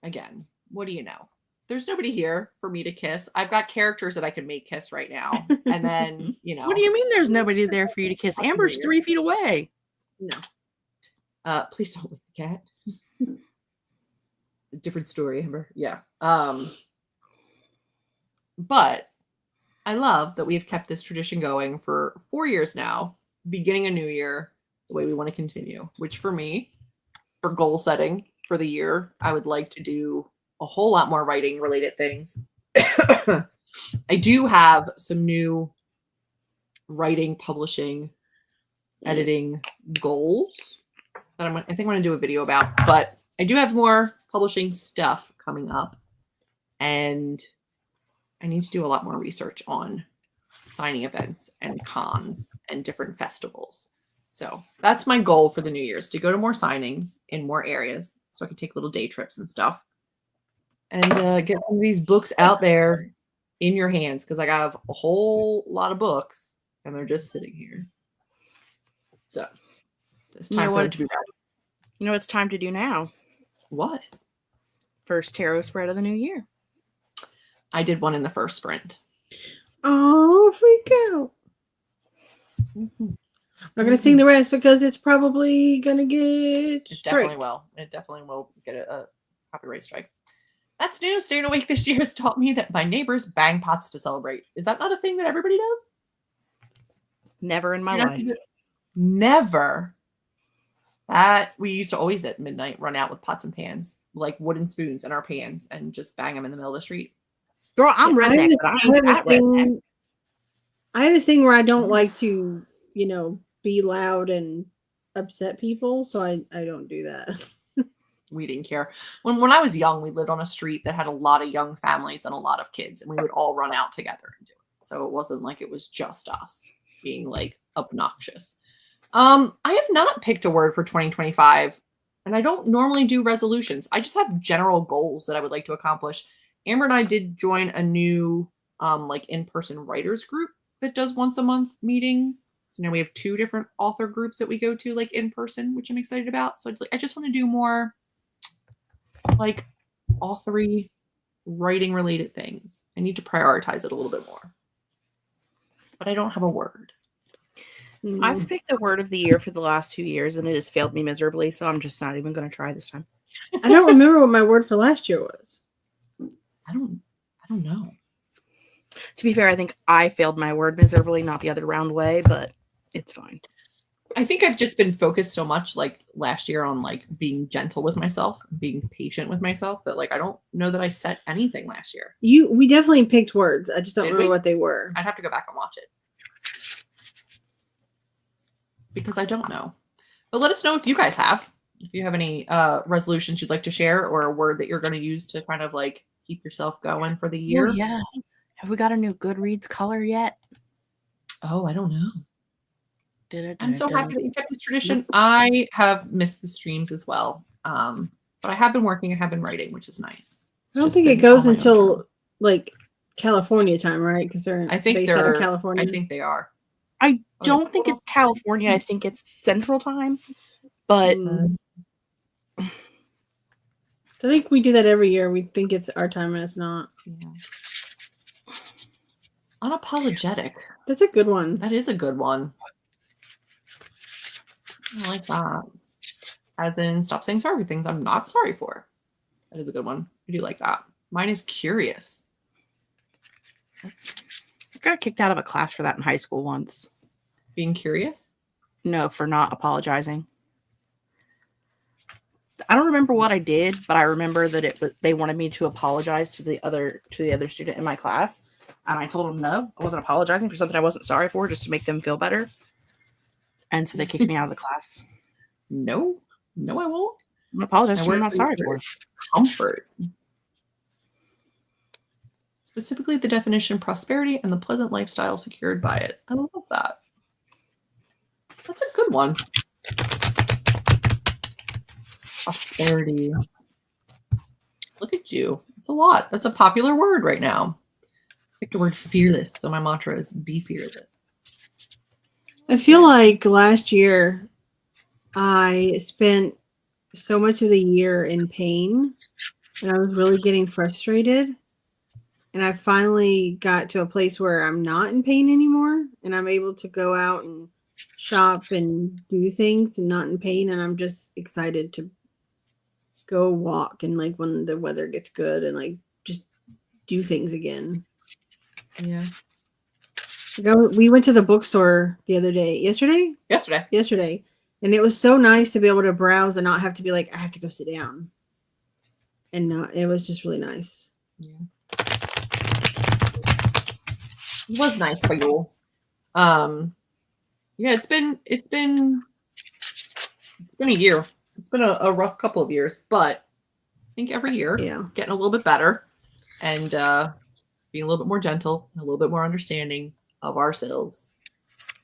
Again, what do you know? There's nobody here for me to kiss. I've got characters that I can make kiss right now, and then you know. What do you mean? There's nobody there for you to kiss? Amber's 3 feet away. No. Please don't lick the cat. Different story, Amber. Yeah. But I love that we've kept this tradition going for 4 years now, beginning a new year the way we want to continue, which for me, for goal setting for the year, I would like to do a whole lot more writing related things. I do have some new writing, publishing, editing goals that I think I'm going to do a video about, but I do have more publishing stuff coming up, and I need to do a lot more research on signing events and cons and different festivals. So that's my goal for the New Year's, to go to more signings in more areas so I can take little day trips and stuff and get some of these books out there in your hands, because I have a whole lot of books and they're just sitting here. So it's time for them to be ready. You know what it's time to do now? What? First tarot spread of the new year. I did one in the first sprint. Oh, freak out. I'm not going to sing the rest because it's probably going to get It definitely will. It definitely will get a copyright strike. That's new. Staying awake this year has taught me that my neighbors bang pots to celebrate. Is that not a thing that everybody does? Never in my life. Never. That we used to always at midnight run out with pots and pans, like wooden spoons in our pans, and just bang them in the middle of the street. Girl, I'm redneck, but I ain't that redneck. I have this thing where I don't like to, you know, be loud and upset people, so I don't do that. We didn't care. When I was young, we lived on a street that had a lot of young families and a lot of kids, and we would all run out together and do it. So it wasn't like it was just us being like obnoxious. I have not picked a word for 2025, and I don't normally do resolutions. I just have general goals that I would like to accomplish. Amber and I did join a new like in-person writers group that does once a month meetings. So now we have 2 different author groups that we go to like in person, which I'm excited about. So I just want to do more like authory, writing related things. I need to prioritize it a little bit more. But I don't have a word. I've picked a word of the year for the last 2 years, and it has failed me miserably, so I'm just not even going to try this time. I don't remember what my word for last year was. I don't know. To be fair, I think I failed my word miserably, not the other round way, but it's fine. I think I've just been focused so much like last year on like being gentle with myself, being patient with myself, that like I don't know that I set anything last year. We definitely picked words. I just don't Did remember we? what they were. I'd have to go back and watch it, because I don't know. But let us know if you guys have. If you have any resolutions you'd like to share, or a word that you're going to use to kind of like keep yourself going for the year. Oh, yeah. Have we got a new Goodreads color yet? Oh, I don't know. I'm so happy that we kept this tradition. I have missed the streams as well. But I have been working. I have been writing, which is nice. I don't think it goes until like California time, right? Because they're based out of California. I think they are. I don't think it's California. I think it's Central Time. But I think we do that every year. We think it's our time and it's not. Yeah. Unapologetic. That's a good one. That is a good one. I like that. As in, stop saying sorry for things I'm not sorry for. That is a good one. I do like that. Mine is curious. I got kicked out of a class for that in high school once. Being curious? No, for not apologizing. I don't remember what I did, but I remember that they wanted me to apologize to the other student in my class. And I told them no, I wasn't apologizing for something I wasn't sorry for, just to make them feel better. And so they kicked me out of the class. No, I won't. I'm gonna apologize I for what I'm work not sorry for. Comfort. Specifically, the definition prosperity and the pleasant lifestyle secured by it. I love that. That's a good one. Prosperity. Look at you. It's a lot. That's a popular word right now. Pick the word fearless. So my mantra is be fearless. I feel like last year I spent so much of the year in pain and I was really getting frustrated. And I finally got to a place where I'm not in pain anymore and I'm able to go out and shop and do things and not in pain. And I'm just excited to go walk and like when the weather gets good and like just do things again. Yeah. We went to the bookstore the other day. Yesterday, and it was so nice to be able to browse and not have to be like I have to go sit down. And it was just really nice. Yeah. It was nice for you. Yeah, it's been a year. It's been a rough couple of years, but I think every year getting a little bit better and being a little bit more gentle and a little bit more understanding of ourselves.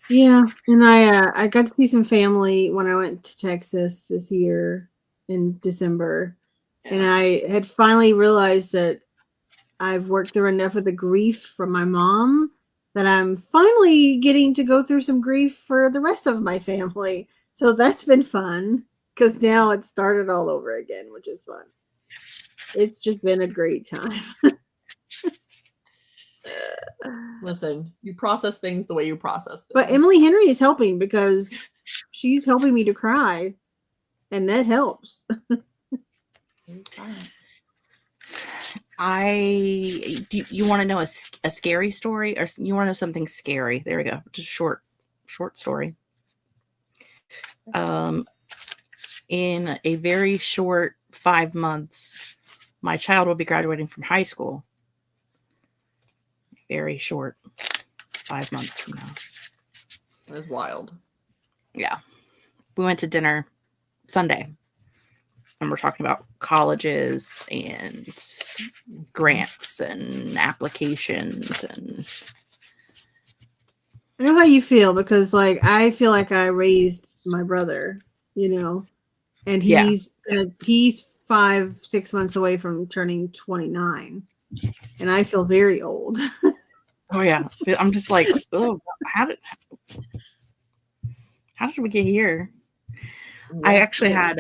Yeah, and I got to see some family when I went to Texas this year in December, and I had finally realized that I've worked through enough of the grief from my mom that I'm finally getting to go through some grief for the rest of my family. So that's been fun because now it started all over again, which is fun. It's just been a great time. Listen, you process things the way you process them. But Emily Henry is helping because she's helping me to cry, and that helps. You want to know a scary story, or you want to know something scary? There we go. Just short story. In a very short 5 months, my child will be graduating from high school. Very short 5 months from now. That is wild. Yeah. We went to dinner Sunday and we're talking about colleges and grants and applications. And I know how you feel because like I feel like I raised my brother, and he's 5-6 months away from turning 29 and I feel very old. Oh yeah, I'm just like, oh, how did we get here? I actually had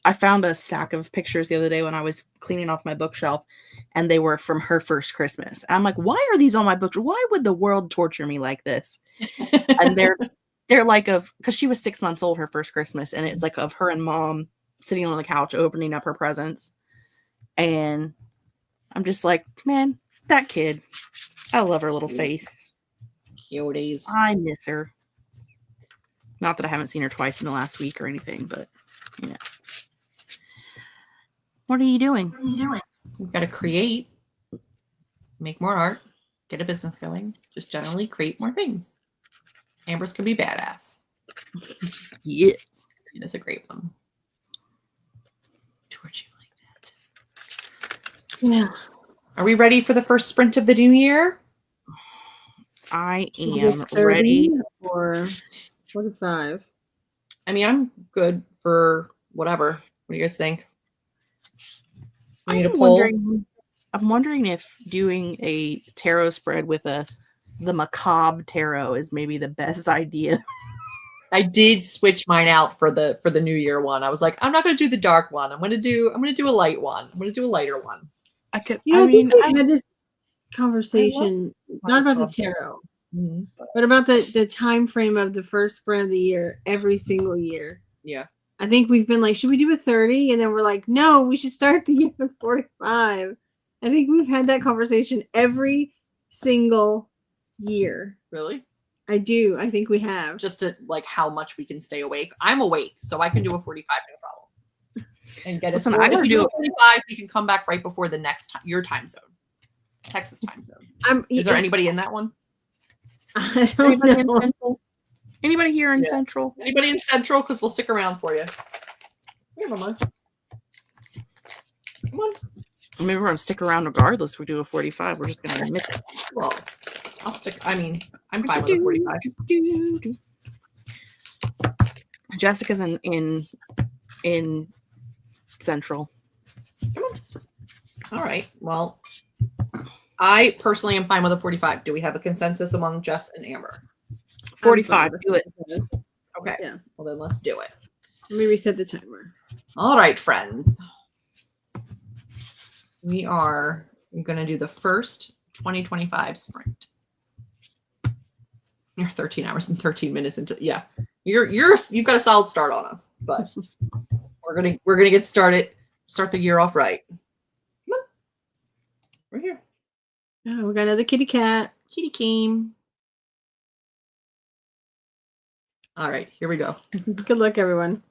I found a stack of pictures the other day when I was cleaning off my bookshelf, and they were from her first Christmas. And I'm like, why are these on my books? Why would the world torture me like this? And they're like because she was 6 months old her first Christmas, and it's like of her and mom sitting on the couch opening up her presents, and I'm just like, man, that kid. I love her little face. Cuties. I miss her. Not that I haven't seen her twice in the last week or anything, but What are you doing? We've got to create, make more art, get a business going, just generally create more things. Amber's could be badass. Yeah. And it's a great one. Torch you like that. Yeah. Are we ready for the first sprint of the new year? I am ready. Or 45. I mean, I'm good for whatever. What do you guys think? We need a poll. I'm wondering if doing a tarot spread with the macabre tarot is maybe the best idea. I did switch mine out for the New Year one. I was like, I'm not going to do the dark one. I'm going to do a light one. I'm going to do a lighter one. I think we've had this conversation not about the tarot, but about the time frame of the first sprint of the year every single year. Yeah. I think we've been like, should we do a 30? And then we're like, no, we should start the year with 45. I think we've had that conversation every single year. Really? I do. I think we have. Just to like how much we can stay awake. I'm awake, so I can do a 45, no problem. And get us. If you do a 45, you can come back right before the next your time zone. Texas time zone. Is there anybody in that one? I don't Anybody in know. Central? Anybody here in Yeah. Central? Anybody in Central? Because we'll stick around for you. Here, Mamas. Come on. I mean, we're gonna stick around regardless. If we do a 45. We're just gonna miss it. Well, I'll stick. I mean, I'm fine with a 45. Jessica's in Central. Come on. All right. Well, I personally am fine with a 45. Do we have a consensus among Jess and Amber? 45. Do it. Okay. Yeah. Well, then let's do it. Let me reset the timer. All right, friends. We are going to do the first 2025 sprint. You're 13 hours and 13 minutes into you've got a solid start on us, but we're gonna get started. Start the year off right. Come on. We're here. Oh, we got another kitty cat. Kitty came. All right, here we go. Good luck, everyone.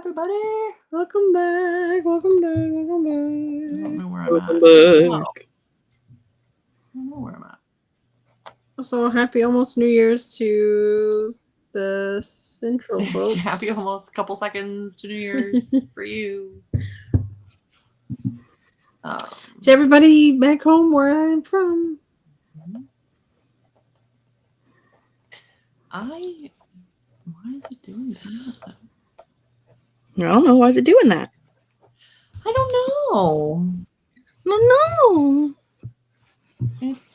everybody. I Welcome back. Welcome back. Welcome don't back. know where I'm Welcome at. back. I don't know where I'm at. Also, happy almost New Year's to the Central folks. Happy almost couple seconds to New Year's for you. To everybody back home where I'm from. Why is it doing that? I don't know. Why is it doing that? I don't know. No. It's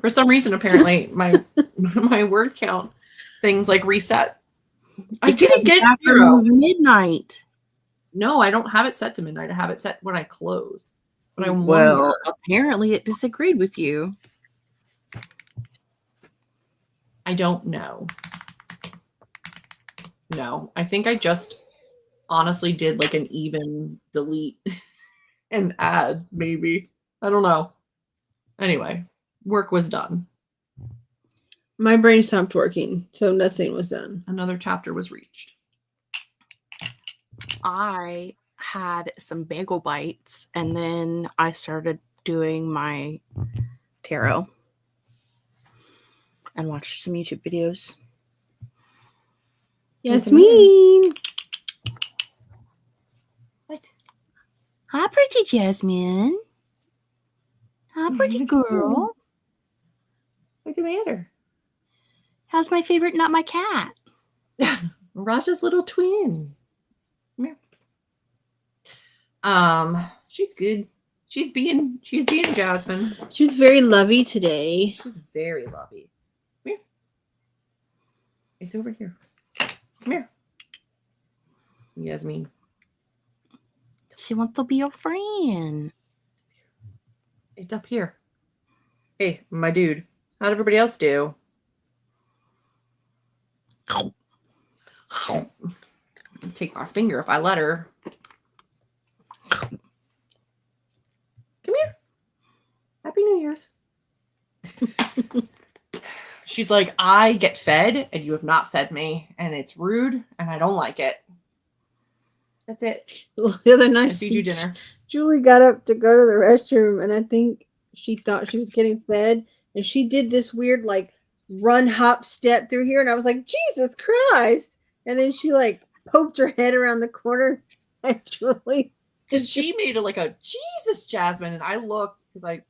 for some reason apparently my word count things like reset. I didn't get after 0. midnight. No, I don't have it set to midnight. I have it set when I close. But I Well, wonder. apparently it disagreed with you. I don't know. No, I think I just honestly did like an even delete and add, maybe. I don't know. Anyway, work was done. My brain stopped working, so nothing was done. Another chapter was reached. I had some bagel bites and then I started doing my tarot and watched some YouTube videos. Yasmin. What? Hi, pretty Jasmine. Hi, pretty girl. What's the matter? How's my favorite, not my cat? Raja's little twin. Come here. She's good. She's being Jasmine. She was very lovey today. She's very lovey. Come here. It's over here. Come here. Yasmin. She wants to be your friend. It's up here. Hey, my dude. How'd everybody else do? I'd take my finger if I let her. Come here. Happy New Year's. She's like, I get fed and you have not fed me, and it's rude and I don't like it. That's it. The other I night, feed you dinner. Julie got up to go to the restroom, and I think she thought she was getting fed, and she did this weird like run hop step through here, and I was like, Jesus Christ! And then she like poked her head around the corner at Julie. Because she made it like a Jesus, Jasmine, and I looked because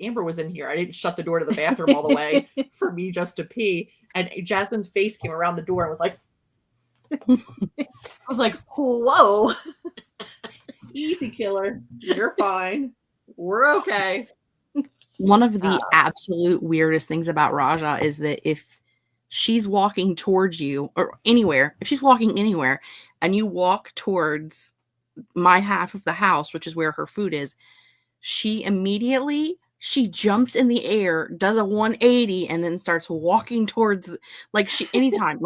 Amber was in here. I didn't shut the door to the bathroom all the way for me just to pee, and Jasmine's face came around the door and was like, I was like, whoa. Easy, killer. You're fine. We're okay. One of the absolute weirdest things about Raja is that if she's walking towards you or anywhere, if she's walking anywhere and you walk towards my half of the house, which is where her food is, she jumps in the air, does a 180, and then starts walking towards, anytime,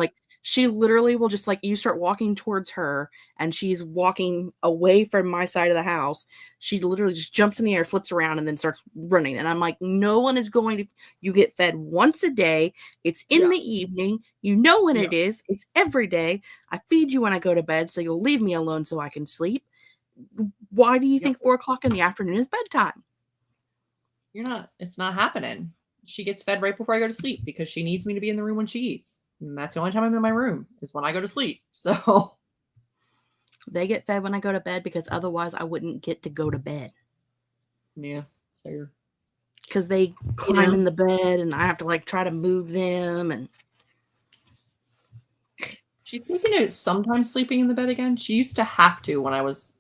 she literally will just you start walking towards her and she's walking away from my side of the house. She literally just jumps in the air, flips around, and then starts running. And I'm like, no one is going to, you get fed once a day. It's in the evening. You know when it is. It's every day. I feed you when I go to bed, so you'll leave me alone so I can sleep. Why do you think 4 o'clock in the afternoon is bedtime? It's not happening. She gets fed right before I go to sleep because she needs me to be in the room when she eats. And that's the only time I'm in my room is when I go to sleep. So they get fed when I go to bed because otherwise I wouldn't get to go to bed. Yeah, fair. Because they climb in the bed and I have to try to move them. And she's thinking of sometimes sleeping in the bed again. She used to have to when I was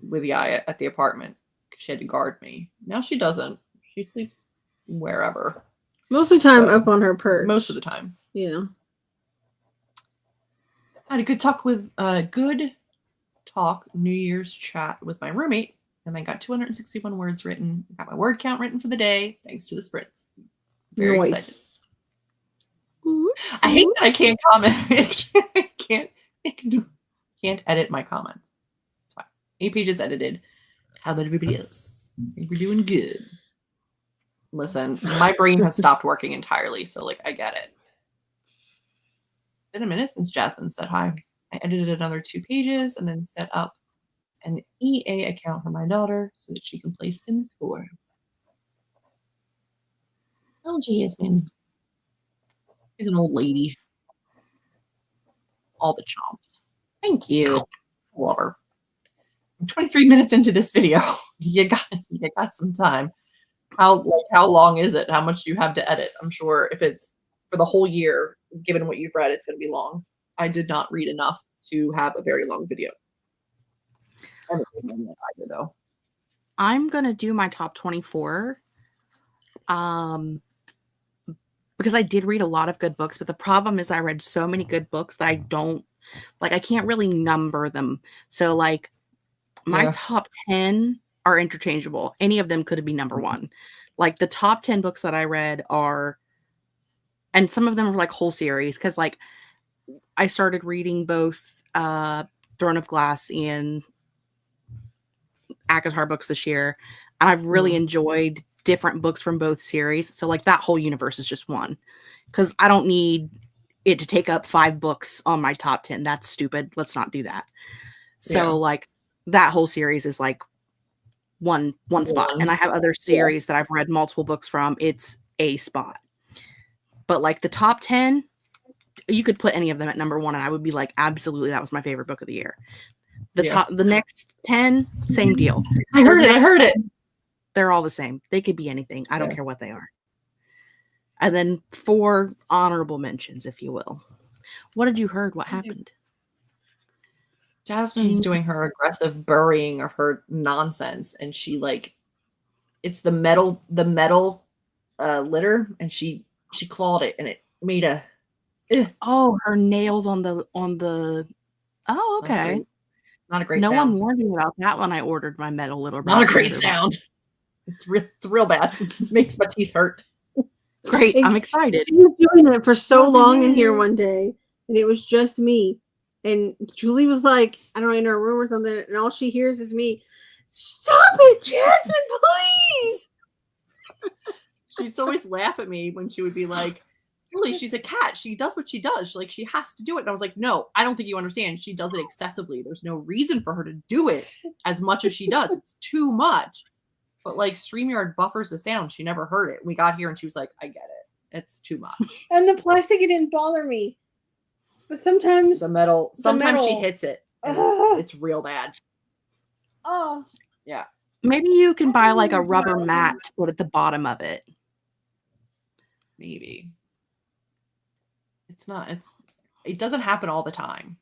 with Yaya at the apartment. She had to guard me. Now she doesn't. She sleeps wherever. Most of the time up on her perch. Most of the time. Yeah. I had a good talk New Year's chat with my roommate, and then got 261 words written. Got my word count written for the day thanks to the sprints. Very excited. I hate that I can't comment. I can't edit my comments. It's fine. 8 pages edited. How about everybody else? I think we're doing good. Listen, my brain has stopped working entirely, so I get it. Been a minute since Jasmine said hi. I edited another 2 pages and then set up an EA account for my daughter so that she can play Sims 4. LG has been. She's an old lady. All the chomps. Thank you. Love her. I'm 23 minutes into this video. You got some time. How long is it? How much do you have to edit? I'm sure if it's for the whole year, given what you've read, it's going to be long. I did not read enough to have a very long video. I haven't read many either, though. I'm going to do my top 24. Because I did read a lot of good books, but the problem is I read so many good books that I can't really number them. So like my top 10 are interchangeable. Any of them could be number one. Like the top 10 books that I read are, and some of them are like whole series. Cause like I started reading both Throne of Glass and ACOTAR books this year. And I've really enjoyed different books from both series. So like that whole universe is just one. Cause I don't need it to take up 5 books on my top 10. That's stupid. Let's not do that. So like that whole series is like one spot. And I have other series that I've read multiple books from. It's a spot. But like the top 10, you could put any of them at number 1 and I would be like, absolutely, that was my favorite book of the year. The next 10, same deal. I heard it. They're all the same. They could be anything. I don't care what they are. And then 4 honorable mentions, if you will. What did you heard? What happened? Jasmine's doing her aggressive burying of her nonsense, and she it's the metal litter, and she clawed it, and it made a. Oh, her nails on the. Oh, okay. Not a great. No sound. one warned me about that when I ordered my metal litter. Not a great sound. It's real bad. It makes my teeth hurt. Great, I'm excited. She was doing it for so long in here one day, and it was just me. And Julie was like, I don't know, in her room or something, and all she hears is me, "Stop it, Jasmine, please!" She used to always laugh at me when she would be like, Julie, she's a cat. She does what she does. She has to do it. And I was like, no, I don't think you understand. She does it excessively. There's no reason for her to do it as much as she does. It's too much. But like StreamYard buffers the sound. She never heard it. We got here and she was like, I get it. It's too much. And the plastic, it didn't bother me. But sometimes the metal, she hits it. And it's real bad. Oh. Yeah. Maybe you can buy like a rubber mat to put at the bottom of it. Maybe. It doesn't happen all the time.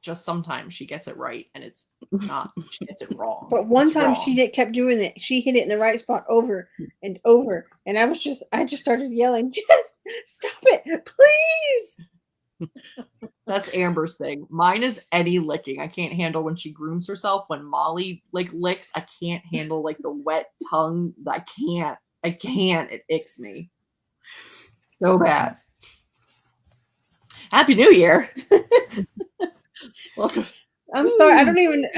Just sometimes she gets it right and it's not, she gets it wrong. But one time she kept doing it. She hit it in the right spot over and over. And I just started yelling, "Stop it, please." That's Amber's thing. Mine is any licking. I can't handle when she grooms herself. When Molly licks, I can't handle the wet tongue. I can't. It icks me so bad. Happy New Year. Welcome. I'm sorry.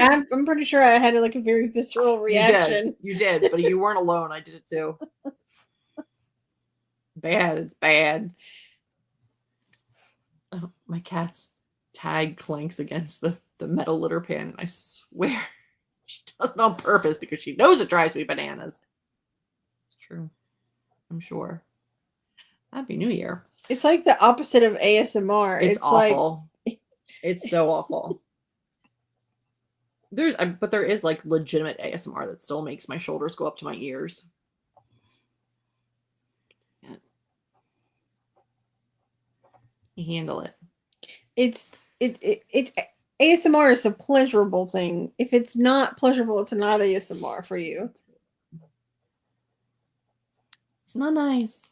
I'm pretty sure I had a very visceral reaction. You did, but you weren't alone. I did it too. Bad. It's bad. Oh, my cat's tag clanks against the metal litter pan, and I swear she does it on purpose because she knows it drives me bananas. It's true. I'm sure. Happy New Year. It's like the opposite of ASMR. It's awful. It's so awful. But there is legitimate ASMR that still makes my shoulders go up to my ears. You handle it. It's ASMR is a pleasurable thing. If it's not pleasurable, it's not ASMR for you. It's not nice.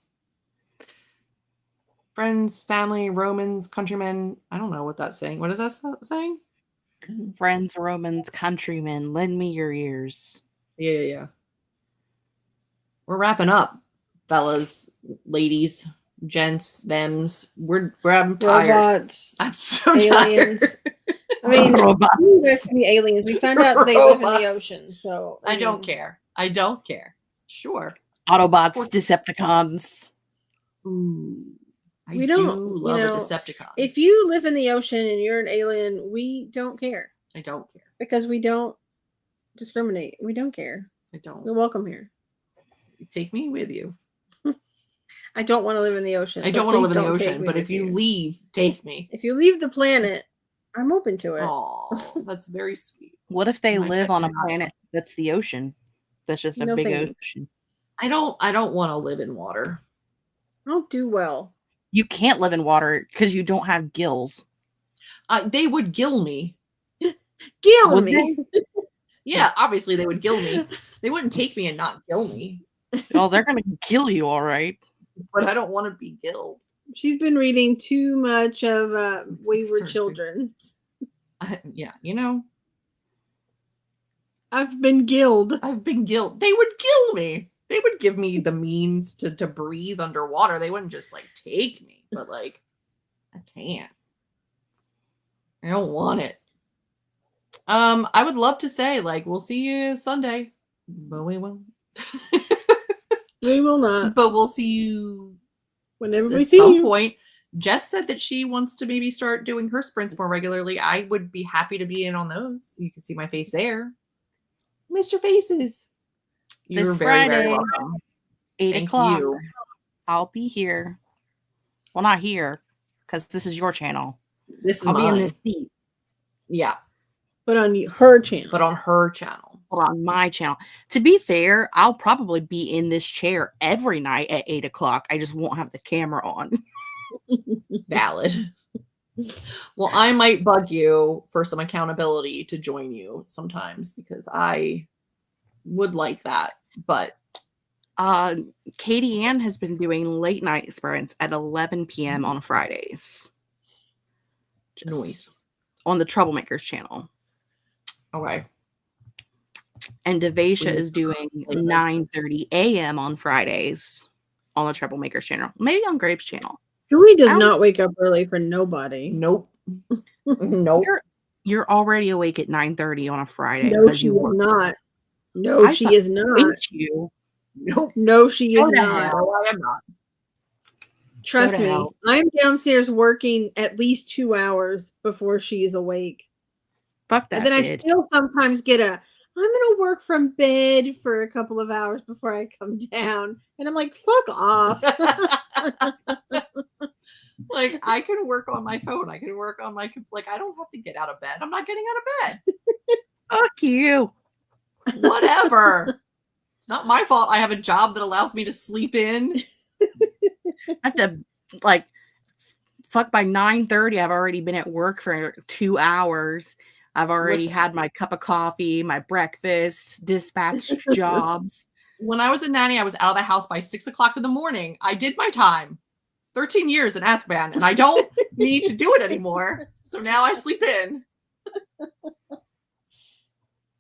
Friends, family, Romans, countrymen. I don't know what that's saying. What is that saying? Friends, Romans, countrymen, lend me your ears. Yeah. We're wrapping up, fellas, ladies, gents, thems. I'm tired. Robots. I'm so aliens. tired. I mean, Robots. there's gonna be aliens. We found out they live in the ocean, so I don't care. Sure. Autobots, Decepticons. Ooh. I We don't, do you love know, a Decepticon. If you live in the ocean and you're an alien, we don't care I don't care. because we don't discriminate. We don't care. I don't. You're welcome here. Take me with you. I don't want to live in the ocean. I so don't want to please live in the don't take ocean, me but with if you leave, take me. If you leave the planet, I'm open to it. Oh, that's very sweet. What if they My live on a God. planet that's the ocean? That's just a No big thanks. ocean. I don't want to live in water. I'll do well. You can't live in water because you don't have gills. They would gill me. Gill Would me. Yeah, obviously they would gill me. They wouldn't take me and not gill me. Oh, they're gonna kill you, all right. But I don't want to be gilled. She's been reading too much of Wayward absurd. Children. Yeah, you know, I've been gilled. I've been gilled. They would gill me. They would give me the means to breathe underwater. They wouldn't just like take me, but like I can't. I don't want it. I would love to say like we'll see you Sunday, but we won't. We will not. But we'll see you Whenever we at see some you. point. Jess said that she wants to maybe start doing her sprints more regularly. I would be happy to be in on those. You can see my face there. Missed your faces. You're This very, very Friday, welcome. 8 Thank o'clock. you. I'll be here. Well, not here, because this is your channel. This is I'll be in mine. this seat, Yeah, But on her channel. but on her channel. but on my channel. To be fair, I'll probably be in this chair every night at 8 o'clock. I just won't have the camera on. Valid. Well, I might bug you for some accountability to join you sometimes because I would like that. But Katie Ann has been doing late night sprints at 11 p.m. on Fridays. Just noise. on the Troublemakers channel. Okay. And Devasha is doing 9:30 a.m. on Fridays on the Troublemakers channel. Maybe on Grape's channel. Julie does not wake up early for nobody. Nope. Nope. You're already awake at 9:30 on a Friday. No, because she you is work. not. No, I she thought- is not. Ain't you? Nope. No, she is Go to not. hell. No, I am not. Trust Go to me. hell. I'm downstairs working at least 2 hours before she is awake. Fuck that. And then I bitch. still sometimes get I'm going to work from bed for a couple of hours before I come down. And I'm like, fuck off. Like, I can work on my phone. I can work on my, like, I don't have to get out of bed. I'm not getting out of bed. Fuck you. Whatever. It's not my fault. I have a job that allows me to sleep in. I have to, like, fuck by 9:30. I've already been at work for 2 hours. I've already Listen. had my cup of coffee, my breakfast, dispatched jobs. When I was a nanny, I was out of the house by 6 o'clock in the morning. I did my time. 13 years in Azkaban, and I don't need to do it anymore. So now I sleep in.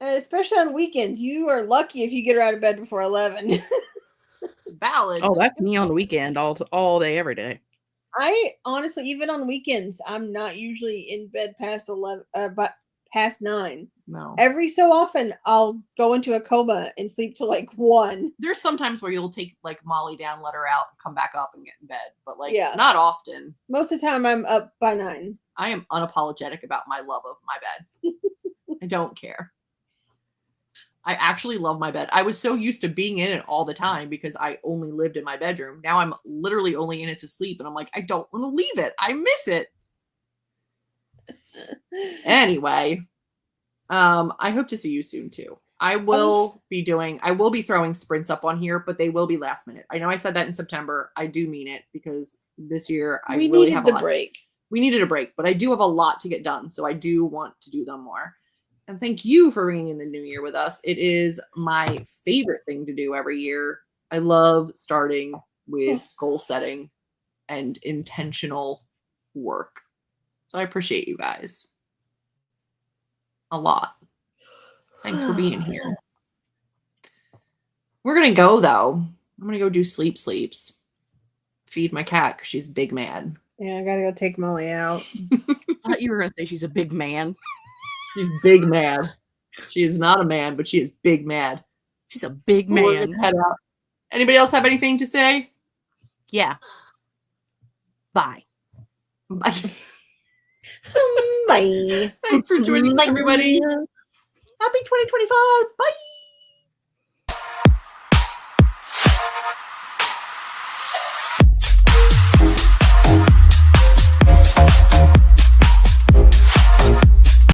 Especially on weekends. You are lucky if you get her out of bed before 11. It's valid. Oh, that's me on the weekend, all day, every day. I honestly, even on weekends, I'm not usually in bed past 11, but past 9. No. Every so often, I'll go into a coma and sleep till like 1. There's sometimes where you'll take like Molly down, let her out, and come back up and get in bed. But like Yeah. not often. Most of the time, I'm up by 9. I am unapologetic about my love of my bed. I don't care. I actually love my bed. I was so used to being in it all the time because I only lived in my bedroom. Now I'm literally only in it to sleep. And I'm like, I don't want to leave it. I miss it. Anyway, I hope to see you soon too. I will be throwing sprints up on here, but they will be last minute. I know I said that in September. I do mean it because this year I We really needed have the a lot. break. We needed a break, but I do have a lot to get done. So I do want to do them more. And thank you for ringing in the new year with us. It is my favorite thing to do every year. I love starting with goal setting and intentional work. So I appreciate you guys a lot. Thanks for being here. We're going to go, though. I'm going to go do sleeps. Feed my cat because she's big mad. Yeah, I gotta go take Molly out. I thought you were going to say she's a big man. She's big mad. She is not a man, but she is big mad. She's a big We're man. gonna head out. Anybody else have anything to say? Yeah. Bye. Bye. Bye. Thanks for joining us, everybody. Happy 2025. Bye.